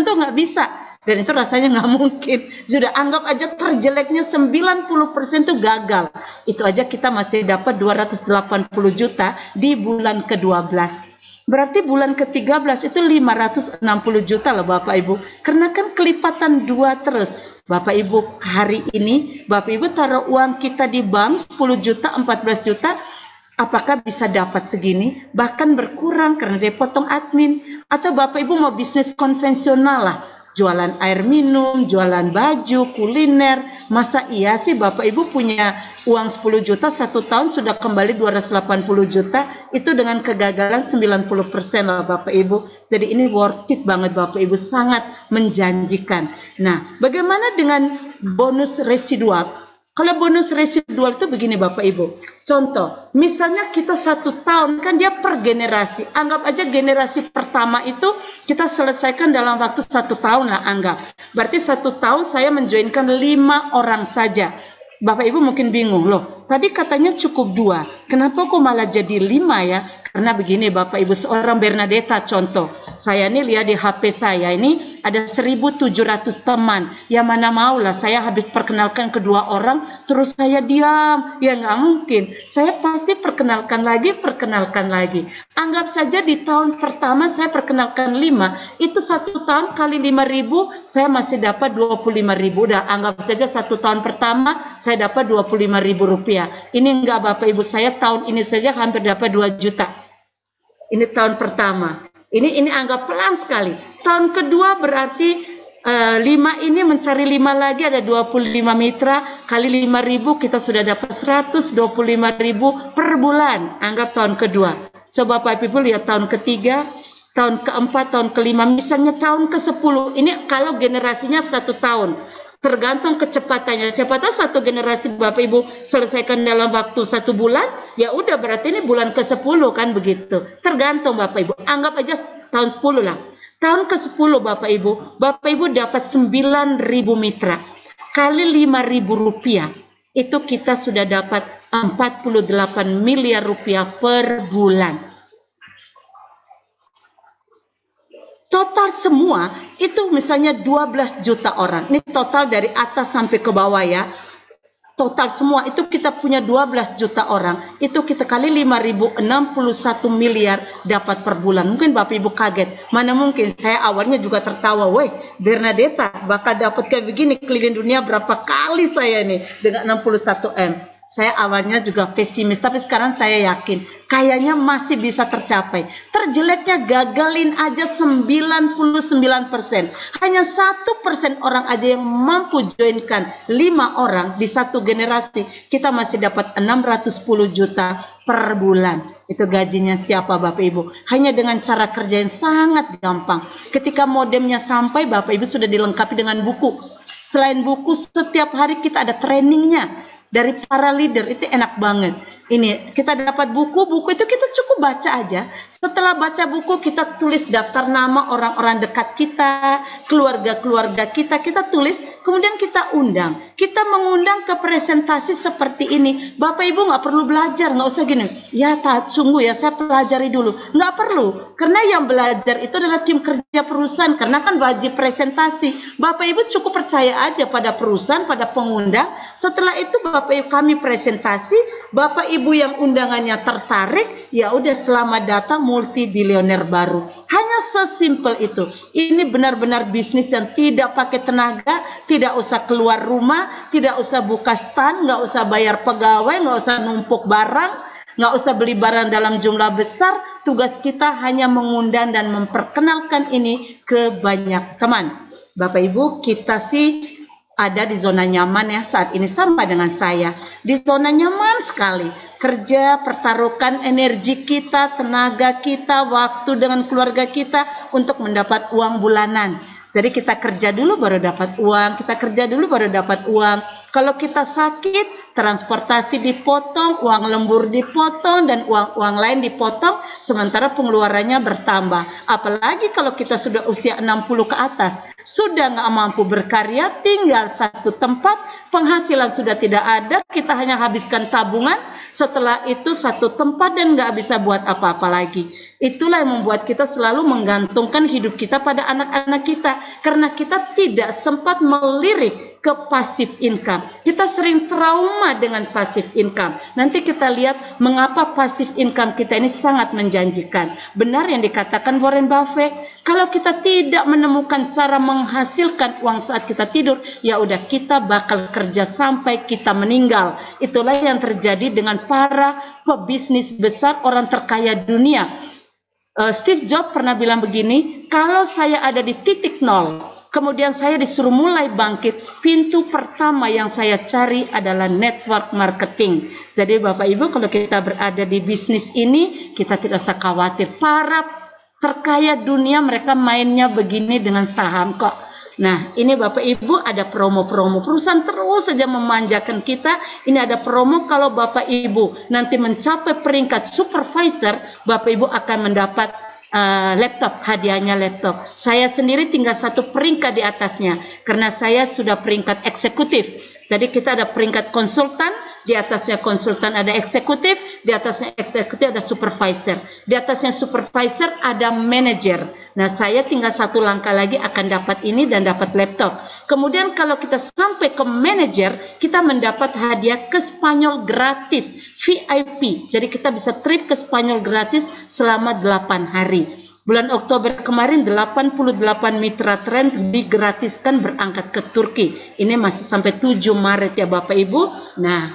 Speaker 1: tuh nggak bisa. Dan itu rasanya nggak mungkin. Sudah anggap aja terjeleknya 90% itu gagal. Itu aja kita masih dapat 280 juta di bulan ke-12. Berarti bulan ke-13 itu 560 juta loh Bapak Ibu. Karena kan kelipatan 2 terus. Bapak Ibu, hari ini Bapak Ibu taruh uang kita di bank 10 juta, 14 juta. Apakah bisa dapat segini? Bahkan berkurang karena dia potong admin. Atau Bapak Ibu mau bisnis konvensional lah. Jualan air minum, jualan baju, kuliner, Masa iya sih Bapak Ibu punya uang 10 juta 1 tahun sudah kembali 280 juta, itu dengan kegagalan 90% lah Bapak Ibu. Jadi ini worth it banget Bapak Ibu, sangat menjanjikan. Nah, bagaimana dengan bonus residual? Kalau bonus residual itu begini Bapak Ibu. Contoh, misalnya kita 1 tahun, kan dia per generasi. Anggap aja generasi pertama itu kita selesaikan dalam waktu 1 tahun lah anggap. Berarti 1 tahun saya menjoinkan 5 orang saja. Bapak Ibu mungkin bingung, loh tadi katanya cukup 2. Kenapa kok malah jadi 5 ya? Karena begini Bapak Ibu, seorang Bernadetta contoh. Saya ini lihat di HP saya ini ada 1.700 teman. Ya mana maulah saya habis perkenalkan kedua orang terus saya diam. Ya nggak mungkin. Saya pasti perkenalkan lagi. Anggap saja di tahun pertama saya perkenalkan 5. Itu 1 tahun kali 5.000 saya masih dapat 25.000. Udah anggap saja 1 tahun pertama saya dapat 25.000 rupiah. Ini enggak Bapak Ibu, saya tahun ini saja hampir dapat 2 juta. Ini tahun pertama. Ini anggap pelan sekali. Tahun kedua berarti 5 ini mencari 5 lagi ada 25 mitra kali 5.000 kita sudah dapat 125.000 per bulan. Anggap tahun kedua. Coba Bapak Ibu lihat tahun ketiga, tahun keempat, tahun kelima, misalnya tahun ke-10. Ini kalau generasinya 1 tahun. Tergantung kecepatannya. Siapa tahu 1 generasi Bapak Ibu selesaikan dalam waktu 1 bulan, ya udah berarti ini bulan ke-10 kan begitu. Tergantung Bapak Ibu. Anggap aja tahun 10 lah. Tahun ke-10 Bapak Ibu dapat 9.000 mitra. Kali 5.000 rupiah. Itu kita sudah dapat 48 miliar rupiah per bulan. Total semua itu misalnya 12 juta orang. Ini total dari atas sampai ke bawah ya. Total semua itu kita punya 12 juta orang. Itu kita kali 5.000, 61 miliar dapat per bulan. Mungkin Bapak Ibu kaget. Mana mungkin, saya awalnya juga tertawa. Woi, Bernadetta bakal dapat kayak begini keliling dunia berapa kali saya nih dengan 61 M. Saya awalnya juga pesimis, tapi sekarang saya yakin kayaknya masih bisa tercapai. Terjeleknya gagalin aja 99%. Hanya 1% orang aja yang mampu joinkan 5 orang di 1 generasi, kita masih dapat 610 juta per bulan. Itu gajinya siapa Bapak Ibu? Hanya dengan cara kerja yang sangat gampang. Ketika modemnya sampai, Bapak Ibu sudah dilengkapi dengan buku. Selain buku, setiap hari kita ada trainingnya. Dari para leader, itu enak banget. Ini kita dapat buku itu kita cukup baca aja. Setelah baca buku kita tulis daftar nama orang-orang dekat kita, keluarga-keluarga kita tulis, kemudian kita undang. Kita mengundang ke presentasi seperti ini. Bapak Ibu nggak perlu belajar, nggak usah gini. Ya sungguh ya saya pelajari dulu. Nggak perlu, karena yang belajar itu adalah tim kerja perusahaan. Karena kan wajib presentasi. Bapak Ibu cukup percaya aja pada perusahaan, pada pengundang. Setelah itu Bapak Ibu kami presentasi, Bapak Ibu yang undangannya tertarik, ya udah selamat datang multi bilioner baru. Hanya sesimpel itu. Ini benar-benar bisnis yang tidak pakai tenaga, tidak usah keluar rumah, tidak usah buka stand, nggak usah bayar pegawai, nggak usah numpuk barang, nggak usah beli barang dalam jumlah besar. Tugas kita hanya mengundang dan memperkenalkan ini ke banyak teman. Bapak Ibu, kita sih ada di zona nyaman ya saat ini, sama dengan saya. Di zona nyaman sekali. Kerja, pertaruhkan energi kita, tenaga kita, waktu dengan keluarga kita untuk mendapat uang bulanan. Jadi kita kerja dulu baru dapat uang, kita kerja dulu baru dapat uang. Kalau kita sakit, transportasi dipotong, uang lembur dipotong, dan uang lain dipotong, sementara pengeluarannya bertambah. Apalagi kalau kita sudah usia 60 ke atas, sudah nggak mampu berkarya, tinggal satu tempat, penghasilan sudah tidak ada, kita hanya habiskan tabungan, setelah itu satu tempat dan nggak bisa buat apa-apa lagi. Itulah yang membuat kita selalu menggantungkan hidup kita pada anak-anak kita, karena kita tidak sempat melirik ke passive income. Kita sering trauma dengan passive income. Nanti kita lihat mengapa passive income kita ini sangat menjanjikan. Benar yang dikatakan Warren Buffett, kalau kita tidak menemukan cara menghasilkan uang saat kita tidur, ya udah kita bakal kerja sampai kita meninggal. Itulah yang terjadi dengan para pebisnis besar, orang terkaya dunia. Steve Jobs pernah bilang begini, kalau saya ada di titik nol, Kemudian saya disuruh mulai bangkit. Pintu pertama yang saya cari adalah network marketing. Jadi Bapak Ibu, kalau kita berada di bisnis ini, kita tidak usah khawatir. Para terkaya dunia mereka mainnya begini dengan saham kok. Nah, ini Bapak Ibu ada promo-promo. Perusahaan terus saja memanjakan kita. Ini ada promo kalau Bapak Ibu nanti mencapai peringkat supervisor, Bapak Ibu akan mendapat laptop, hadiahnya laptop. Saya sendiri tinggal satu peringkat di atasnya karena saya sudah peringkat eksekutif. Jadi kita ada peringkat konsultan, di atasnya konsultan ada eksekutif, di atasnya eksekutif ada supervisor, di atasnya supervisor ada manager. Nah, saya tinggal satu langkah lagi akan dapat ini dan dapat laptop. Kemudian kalau kita sampai ke manager, kita mendapat hadiah ke Spanyol gratis, VIP. Jadi kita bisa trip ke Spanyol gratis selama 8 hari. Bulan Oktober kemarin 88 mitra trend digratiskan berangkat ke Turki. Ini masih sampai 7 Maret ya Bapak Ibu. Nah,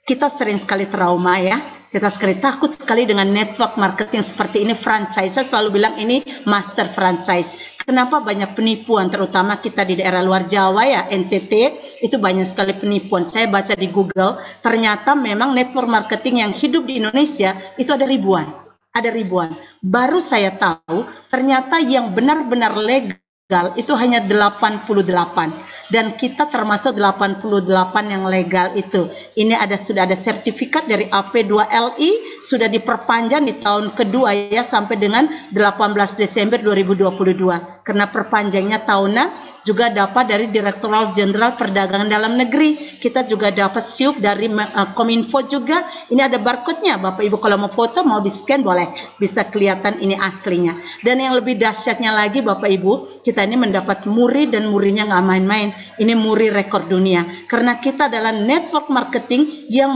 Speaker 1: kita sering sekali trauma ya. Kita sekali takut sekali dengan network marketing seperti ini, franchise. Saya selalu bilang ini master franchise. Kenapa banyak penipuan, terutama kita di daerah luar Jawa ya, NTT, itu banyak sekali penipuan. Saya baca di Google, ternyata memang network marketing yang hidup di Indonesia itu ada ribuan. Ada ribuan. Baru saya tahu, ternyata yang benar-benar legal itu hanya 88. Dan kita termasuk 88 yang legal itu. Ini sudah ada sertifikat dari AP2LI, sudah diperpanjang di tahun kedua ya sampai dengan 18 Desember 2022. Karena perpanjangnya tahunan, juga dapat dari Direktorat Jenderal Perdagangan Dalam Negeri. Kita juga dapat SIUP dari Kominfo juga. Ini ada barcode-nya. Bapak Ibu kalau mau foto, mau di-scan boleh. Bisa kelihatan ini aslinya. Dan yang lebih dahsyatnya lagi Bapak Ibu, kita ini mendapat muri dan murinya nggak main-main. Ini muri rekor dunia. Karena kita adalah network marketing yang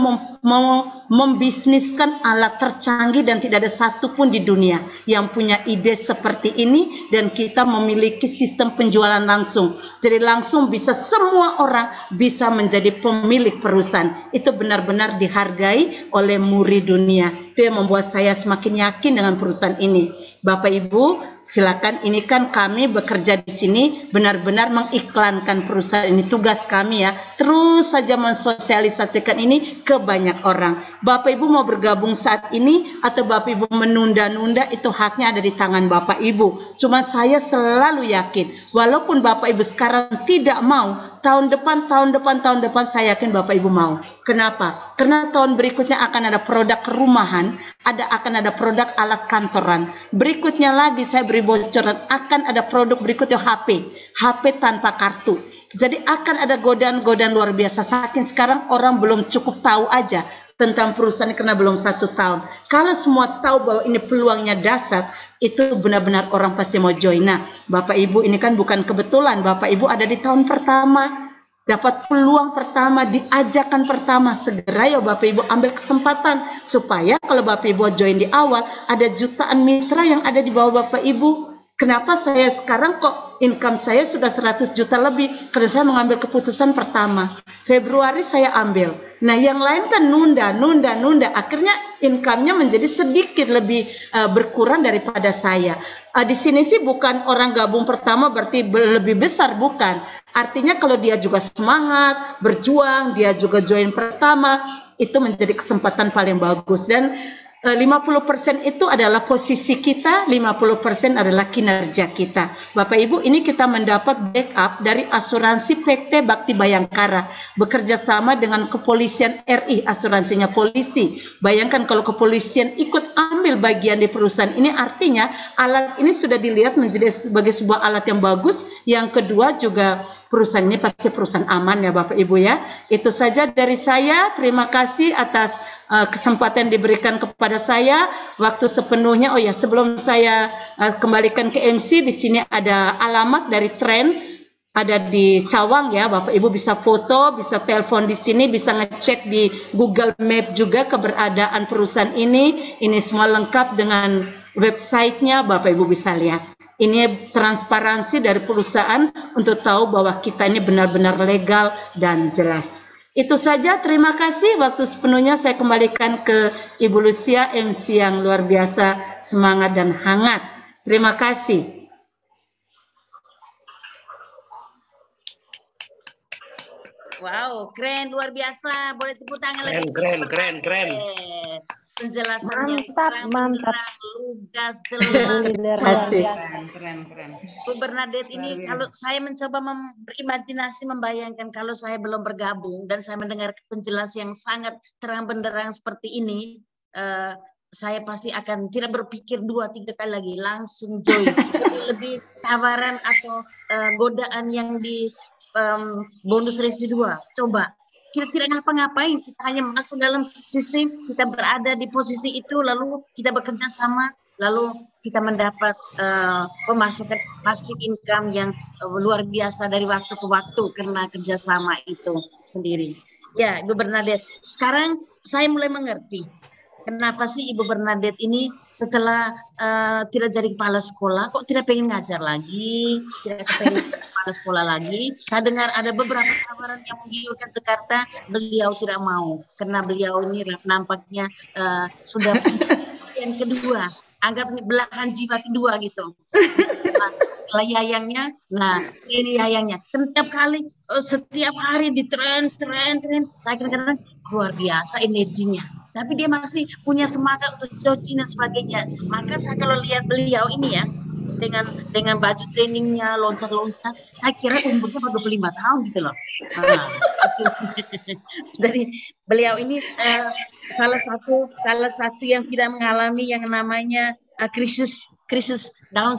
Speaker 1: membisniskan alat tercanggih dan tidak ada satupun di dunia yang punya ide seperti ini, dan kita memiliki sistem penjualan langsung. Jadi langsung bisa semua orang bisa menjadi pemilik perusahaan. Itu benar-benar dihargai oleh muri dunia. Itu yang membuat saya semakin yakin dengan perusahaan ini. Bapak Ibu, silakan, ini kan kami bekerja di sini benar-benar mengiklankan perusahaan ini. Tugas kami ya, terus saja mensosialisasikan ini ke banyak orang. Bapak Ibu mau bergabung saat ini atau Bapak Ibu menunda-nunda, itu haknya ada di tangan Bapak Ibu. Cuma saya selalu yakin, walaupun Bapak Ibu sekarang tidak mau, tahun depan saya yakin Bapak Ibu mau. Kenapa? Karena tahun berikutnya akan ada produk rumahan, akan ada produk alat kantoran. Berikutnya lagi saya beri bocoran, akan ada produk berikutnya HP tanpa kartu. Jadi akan ada godaan-godaan luar biasa. Saking sekarang orang belum cukup tahu aja tentang perusahaan ini karena belum 1 tahun. Kalau semua tahu bahwa ini peluangnya dahsyat, itu benar-benar orang pasti mau join. Nah, Bapak Ibu, ini kan bukan kebetulan. Bapak Ibu ada di tahun pertama, dapat peluang pertama, diajakan pertama. Segera ya Bapak Ibu ambil kesempatan, supaya kalau Bapak Ibu join di awal, ada jutaan mitra yang ada di bawah Bapak Ibu. Kenapa saya sekarang kok income saya sudah 100 juta lebih? Karena saya mengambil keputusan pertama. Februari saya ambil. Nah, yang lain kan nunda. Akhirnya income-nya menjadi sedikit lebih berkurang daripada saya. Di sini sih bukan orang gabung pertama berarti lebih besar, bukan. Artinya kalau dia juga semangat, berjuang, dia juga join pertama, itu menjadi kesempatan paling bagus. Dan 50% itu adalah posisi kita, 50% adalah kinerja kita. Bapak Ibu, ini kita mendapat backup dari asuransi PT Bakti Bayangkara, bekerja sama dengan Kepolisian RI, asuransinya polisi. Bayangkan kalau kepolisian ikut ambil bagian di perusahaan ini, artinya alat ini sudah dilihat menjadi sebagai sebuah alat yang bagus. Yang kedua juga perusahaan ini pasti perusahaan aman ya Bapak Ibu ya. Itu saja dari saya. Terima kasih atas kesempatan diberikan kepada saya, waktu sepenuhnya. Oh ya, sebelum saya kembalikan ke MC, di sini ada alamat dari Trend, ada di Cawang ya. Bapak Ibu bisa foto, bisa telepon di sini, bisa ngecek di Google Map juga keberadaan perusahaan ini. Ini semua lengkap dengan websitenya, Bapak Ibu bisa lihat. Ini transparansi dari perusahaan untuk tahu bahwa kita ini benar-benar legal dan jelas. Itu saja, terima kasih. Waktu sepenuhnya saya kembalikan ke Ibu Lucia, MC yang luar biasa semangat dan hangat. Terima kasih.
Speaker 2: Wow, keren, luar biasa. Boleh tepuk tangan lagi.
Speaker 5: Keren.
Speaker 2: Penjelasannya
Speaker 3: Mantap, mantap.
Speaker 2: terang, lugas, jelas.
Speaker 3: Leader luar
Speaker 1: Asik.
Speaker 3: biasa.
Speaker 4: Keren.
Speaker 2: Bu Bernadette ini
Speaker 4: Luar biasa.
Speaker 2: kalau saya mencoba berimajinasi membayangkan kalau saya belum bergabung dan saya mendengar penjelasan yang sangat terang benderang seperti ini, saya pasti akan tidak berpikir 2-3 kali lagi, langsung join. Lebih tawaran atau godaan yang di bonus residua. Coba kita tidak ngapa-ngapain, kita hanya masuk dalam sistem, kita berada di posisi itu, lalu kita bekerja sama, lalu kita mendapat pemasukan passive income yang luar biasa dari waktu ke waktu karena kerjasama itu sendiri. Ya, Ibu Bernadette, sekarang saya mulai mengerti kenapa sih Ibu Bernadette ini setelah tidak jadi kepala sekolah, kok tidak pengen ngajar lagi, tidak pengen kepala sekolah lagi. Saya dengar ada beberapa tawaran yang menggiurkan Jakarta, beliau tidak mau karena beliau ini nampaknya sudah yang kedua, anggap ini belahan jiwa kedua gitu. Nah, setelah yayangnya, nah ini yayangnya. Setiap hari di tren, saya kadang-kadang luar biasa energinya. Tapi dia masih punya semangat untuk coaching dan sebagainya. Maka saya kalau lihat beliau ini ya, dengan baju trainingnya, loncat-loncat, saya kira umurnya 25 tahun gitu loh. Nah, dari beliau ini salah satu yang tidak mengalami yang namanya krisis Down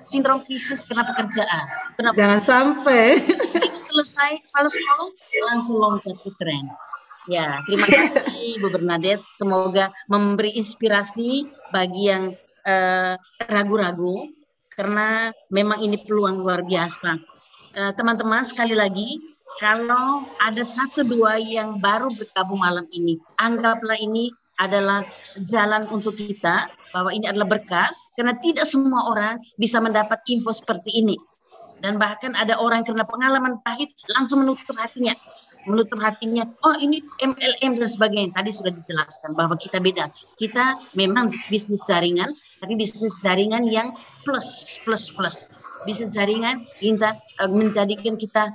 Speaker 2: sindrom krisis karena pekerjaan. Kenapa?
Speaker 1: Jangan sampai.
Speaker 2: Itu selesai kalau sekolah langsung loncat ke tren. Ya, terima kasih Bu Bernadette. Semoga memberi inspirasi bagi yang ragu-ragu karena memang ini peluang luar biasa. Teman-teman, sekali lagi, kalau ada 1-2 yang baru bergabung malam ini, anggaplah ini adalah jalan untuk kita, bahwa ini adalah berkat, karena tidak semua orang bisa mendapat info seperti ini. Dan bahkan ada orang karena pengalaman pahit langsung menutup hatinya, oh ini MLM dan sebagainya. Tadi sudah dijelaskan bahwa kita beda. Kita memang bisnis jaringan, tapi bisnis jaringan yang plus. Bisnis jaringan kita menjadikan kita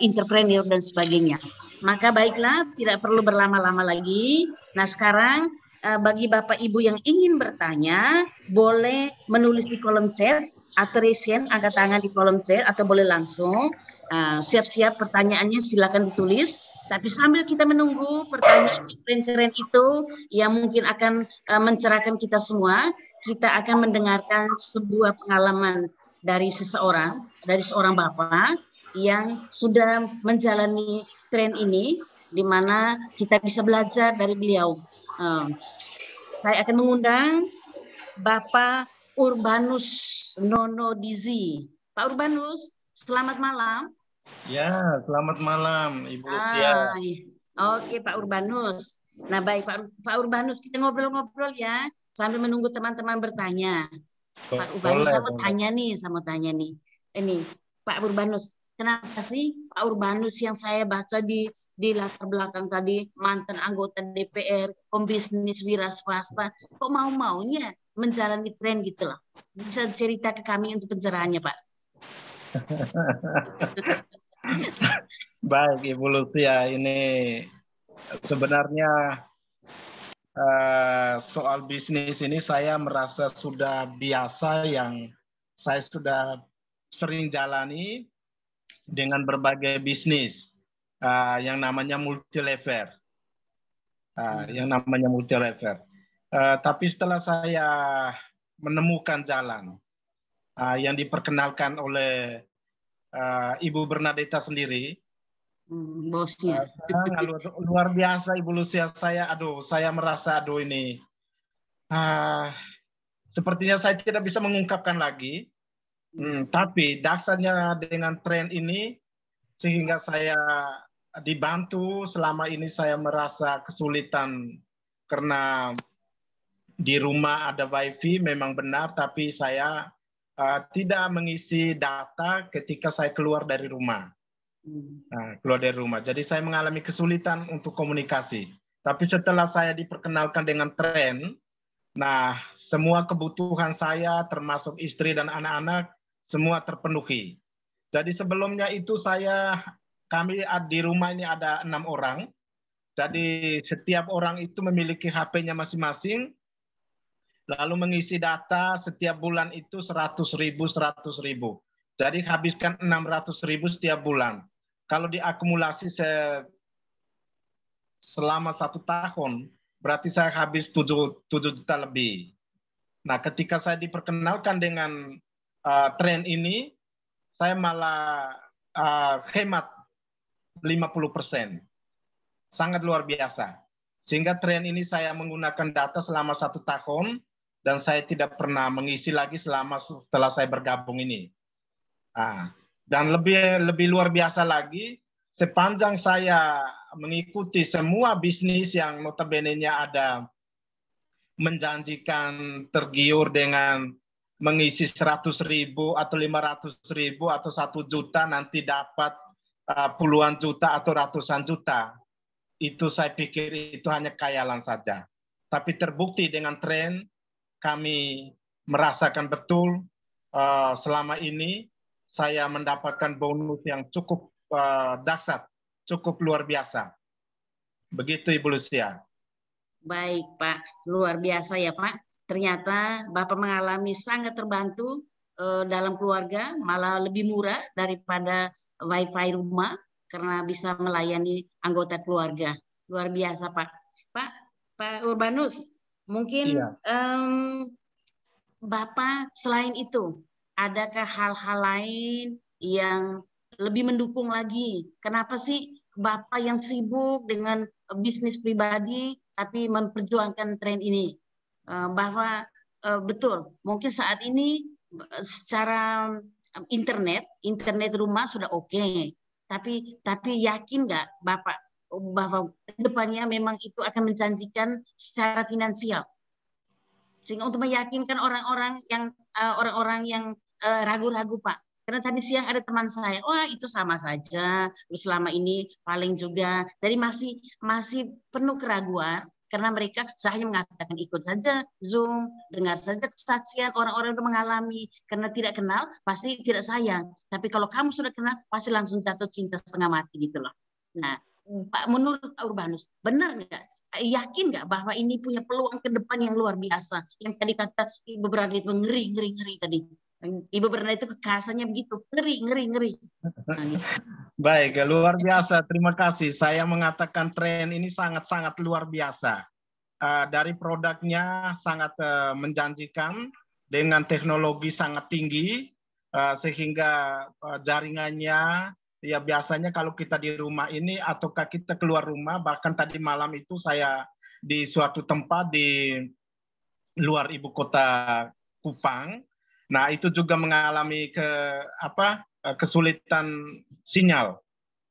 Speaker 2: entrepreneur dan sebagainya. Maka baiklah, tidak perlu berlama-lama lagi. Nah sekarang bagi Bapak Ibu yang ingin bertanya, boleh menulis di kolom chat atau raise hand, angkat tangan di kolom chat, atau boleh langsung. Siap-siap pertanyaannya silakan ditulis. Tapi sambil kita menunggu pertanyaan keren-keren itu yang mungkin akan mencerahkan kita semua, kita akan mendengarkan sebuah pengalaman dari seorang bapak yang sudah menjalani tren ini, di mana kita bisa belajar dari beliau. Saya akan mengundang Bapak Urbanus Nono Dizi. Pak Urbanus, selamat malam.
Speaker 5: Ya, selamat malam Ibu Lucia.
Speaker 2: Oke Pak Urbanus. Nah baik Pak Urbanus, kita ngobrol-ngobrol ya sambil menunggu teman-teman bertanya. Pak Urbanus, saya mau tanya nih. Ini Pak Urbanus, kenapa sih Pak Urbanus yang saya baca di latar belakang tadi, mantan anggota DPR, pembisnis wira swasta, kok mau-maunya menjalani tren gitu loh? Bisa cerita ke kami untuk pencerahannya Pak?
Speaker 5: Baik Ibu Lucia, ini sebenarnya soal bisnis ini saya merasa sudah biasa, yang saya sudah sering jalani dengan berbagai bisnis yang namanya multi level. Tapi setelah saya menemukan jalan yang diperkenalkan oleh Ibu Bernadetta sendiri,
Speaker 2: bosnya
Speaker 5: luar biasa Ibu Lucia. Saya merasa ini sepertinya saya tidak bisa mengungkapkan lagi. Tapi dasarnya dengan tren ini sehingga saya dibantu. Selama ini saya merasa kesulitan karena di rumah ada wifi, memang benar, tapi saya tidak mengisi data ketika saya keluar dari rumah. Jadi saya mengalami kesulitan untuk komunikasi. Tapi setelah saya diperkenalkan dengan tren, nah semua kebutuhan saya termasuk istri dan anak-anak semua terpenuhi. Jadi sebelumnya itu kami di rumah ini ada 6 orang. Jadi setiap orang itu memiliki HP-nya masing-masing, lalu mengisi data setiap bulan itu 100.000. Jadi habiskan 600.000 setiap bulan. Kalau diakumulasi selama 1 tahun, berarti saya habis 7 juta lebih. Nah, ketika saya diperkenalkan dengan tren ini, saya malah hemat 50%. Sangat luar biasa. Sehingga tren ini saya menggunakan data selama 1 tahun, dan saya tidak pernah mengisi lagi setelah saya bergabung ini. Dan lebih luar biasa lagi, sepanjang saya mengikuti semua bisnis yang notabene-nya ada menjanjikan tergiur dengan mengisi 100.000 atau 500.000 atau 1 juta nanti dapat puluhan juta atau ratusan juta. Itu saya pikir itu hanya khayalan saja. Tapi terbukti dengan tren, kami merasakan betul selama ini saya mendapatkan bonus yang cukup dahsyat, cukup luar biasa. Begitu Ibu Lucia.
Speaker 2: Baik Pak, luar biasa ya Pak. Ternyata Bapak mengalami sangat terbantu dalam keluarga, malah lebih murah daripada wifi rumah karena bisa melayani anggota keluarga. Luar biasa Pak. Pak Urbanus, mungkin Bapak selain itu, adakah hal-hal lain yang lebih mendukung lagi? Kenapa sih Bapak yang sibuk dengan bisnis pribadi tapi memperjuangkan tren ini? Bapak betul, mungkin saat ini secara internet rumah sudah oke. Tapi yakin nggak Bapak bahwa depannya memang itu akan menjanjikan secara finansial, sehingga untuk meyakinkan orang-orang yang ragu-ragu Pak? Karena tadi siang ada teman saya, wah itu sama saja, selama ini paling juga, jadi masih penuh keraguan karena mereka hanya mengatakan ikut saja Zoom, dengar saja kesaksian orang-orang yang mengalami, karena tidak kenal pasti tidak sayang, tapi kalau kamu sudah kenal pasti langsung jatuh cinta setengah mati gitu loh. Nah, Pak, menurut Pak Urbanus, benar nggak? Yakin nggak bahwa ini punya peluang ke depan yang luar biasa? Yang tadi kata Ibu Berada itu ngeri tadi. Ibu Berada itu kekasannya begitu, ngeri. Nah, gitu.
Speaker 5: Baik, luar biasa. Terima kasih. Saya mengatakan tren ini sangat-sangat luar biasa. Dari produknya sangat menjanjikan, dengan teknologi sangat tinggi, sehingga jaringannya, ya biasanya kalau kita di rumah ini ataukah kita keluar rumah, bahkan tadi malam itu saya di suatu tempat di luar ibu kota Kupang. Nah, itu juga mengalami kesulitan sinyal.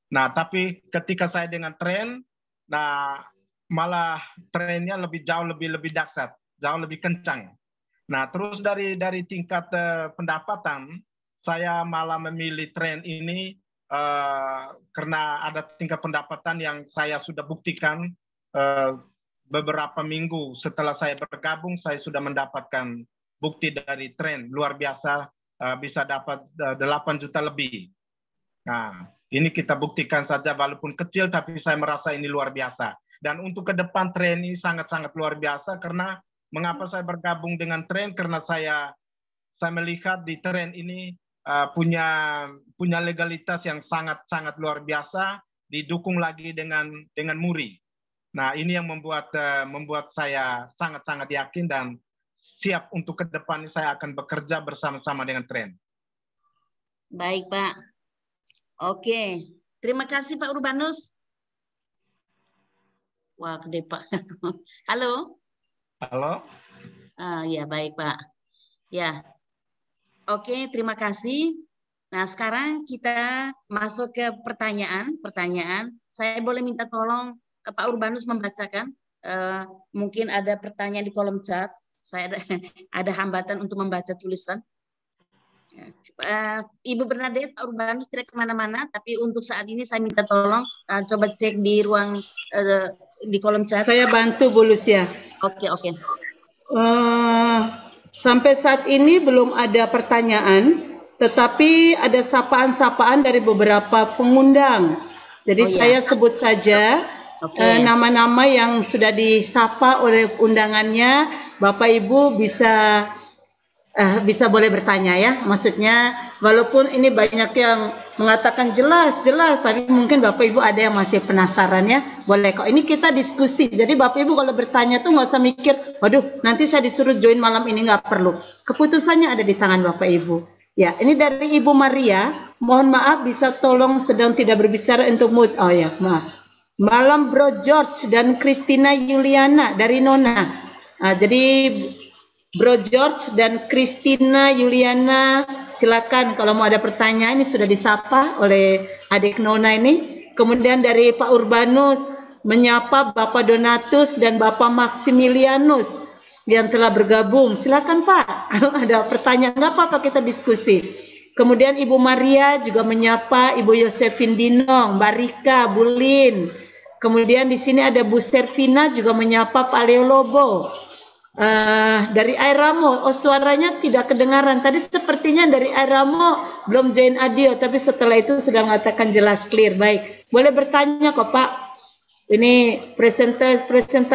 Speaker 5: Nah, tapi ketika saya dengan tren, nah malah trennya jauh lebih dahsyat, jauh lebih kencang. Nah, terus dari tingkat pendapatan, saya malah memilih tren ini karena ada tingkat pendapatan yang saya sudah buktikan beberapa minggu setelah saya bergabung, saya sudah mendapatkan bukti dari tren luar biasa, bisa dapat 8 juta lebih. Nah, ini kita buktikan saja walaupun kecil, tapi saya merasa ini luar biasa. Dan untuk ke depan tren ini sangat-sangat luar biasa, karena mengapa saya bergabung dengan tren? Karena saya melihat di tren ini punya legalitas yang sangat-sangat luar biasa, didukung lagi dengan MURI. Nah, ini yang membuat saya sangat-sangat yakin dan siap untuk ke depan saya akan bekerja bersama-sama dengan tren.
Speaker 2: Baik, Pak. Oke. Terima kasih, Pak Urbanus. Wah, gede, Pak. Halo?
Speaker 5: Halo?
Speaker 2: Ya, baik, Pak. Ya. Oke, terima kasih. Nah, sekarang kita masuk ke pertanyaan. Saya boleh minta tolong Pak Urbanus membacakan. Mungkin ada pertanyaan di kolom chat. Saya ada hambatan untuk membaca tulisan. Ibu Bernadette, Pak Urbanus tidak kemana-mana, tapi untuk saat ini saya minta tolong coba cek di ruang di kolom chat.
Speaker 1: Saya bantu Bu Lucia.
Speaker 2: Oke.
Speaker 1: Sampai saat ini belum ada pertanyaan. tetapi ada sapaan-sapaan dari beberapa pengundang. Jadi saya sebut saja nama-nama yang sudah disapa oleh undangannya. Bapak Ibu bisa boleh bertanya ya. Maksudnya walaupun ini banyak yang mengatakan jelas, tapi mungkin Bapak Ibu ada yang masih penasaran ya. Boleh kok. Ini kita diskusi. Jadi Bapak Ibu kalau bertanya tuh nggak usah mikir, waduh nanti saya disuruh join malam ini, nggak perlu. Keputusannya ada di tangan Bapak Ibu. Ya, ini dari Ibu Maria. Mohon maaf bisa tolong sedang tidak berbicara untuk mood. Oh ya, maaf. Malam Bro George dan Christina Yuliana dari Nona. Jadi Bro George dan Christina Yuliana, silakan kalau mau ada pertanyaan, ini sudah disapa oleh adik Nona ini. Kemudian dari Pak Urbanus menyapa Bapak Donatus dan Bapak Maximilianus yang telah bergabung. Silakan Pak, kalau ada pertanyaan nggak apa-apa kita diskusi. Kemudian Ibu Maria juga menyapa Ibu Yosefin Dinong, Mbak Rika, Bulin. Kemudian di sini ada Bu Servina juga menyapa Pak Leo Lobo. Dari Airamo, suaranya tidak kedengaran. Tadi sepertinya dari Airamo belum join audio, tapi setelah itu sudah mengatakan jelas clear. Baik, boleh bertanya kok Pak. Ini presentasi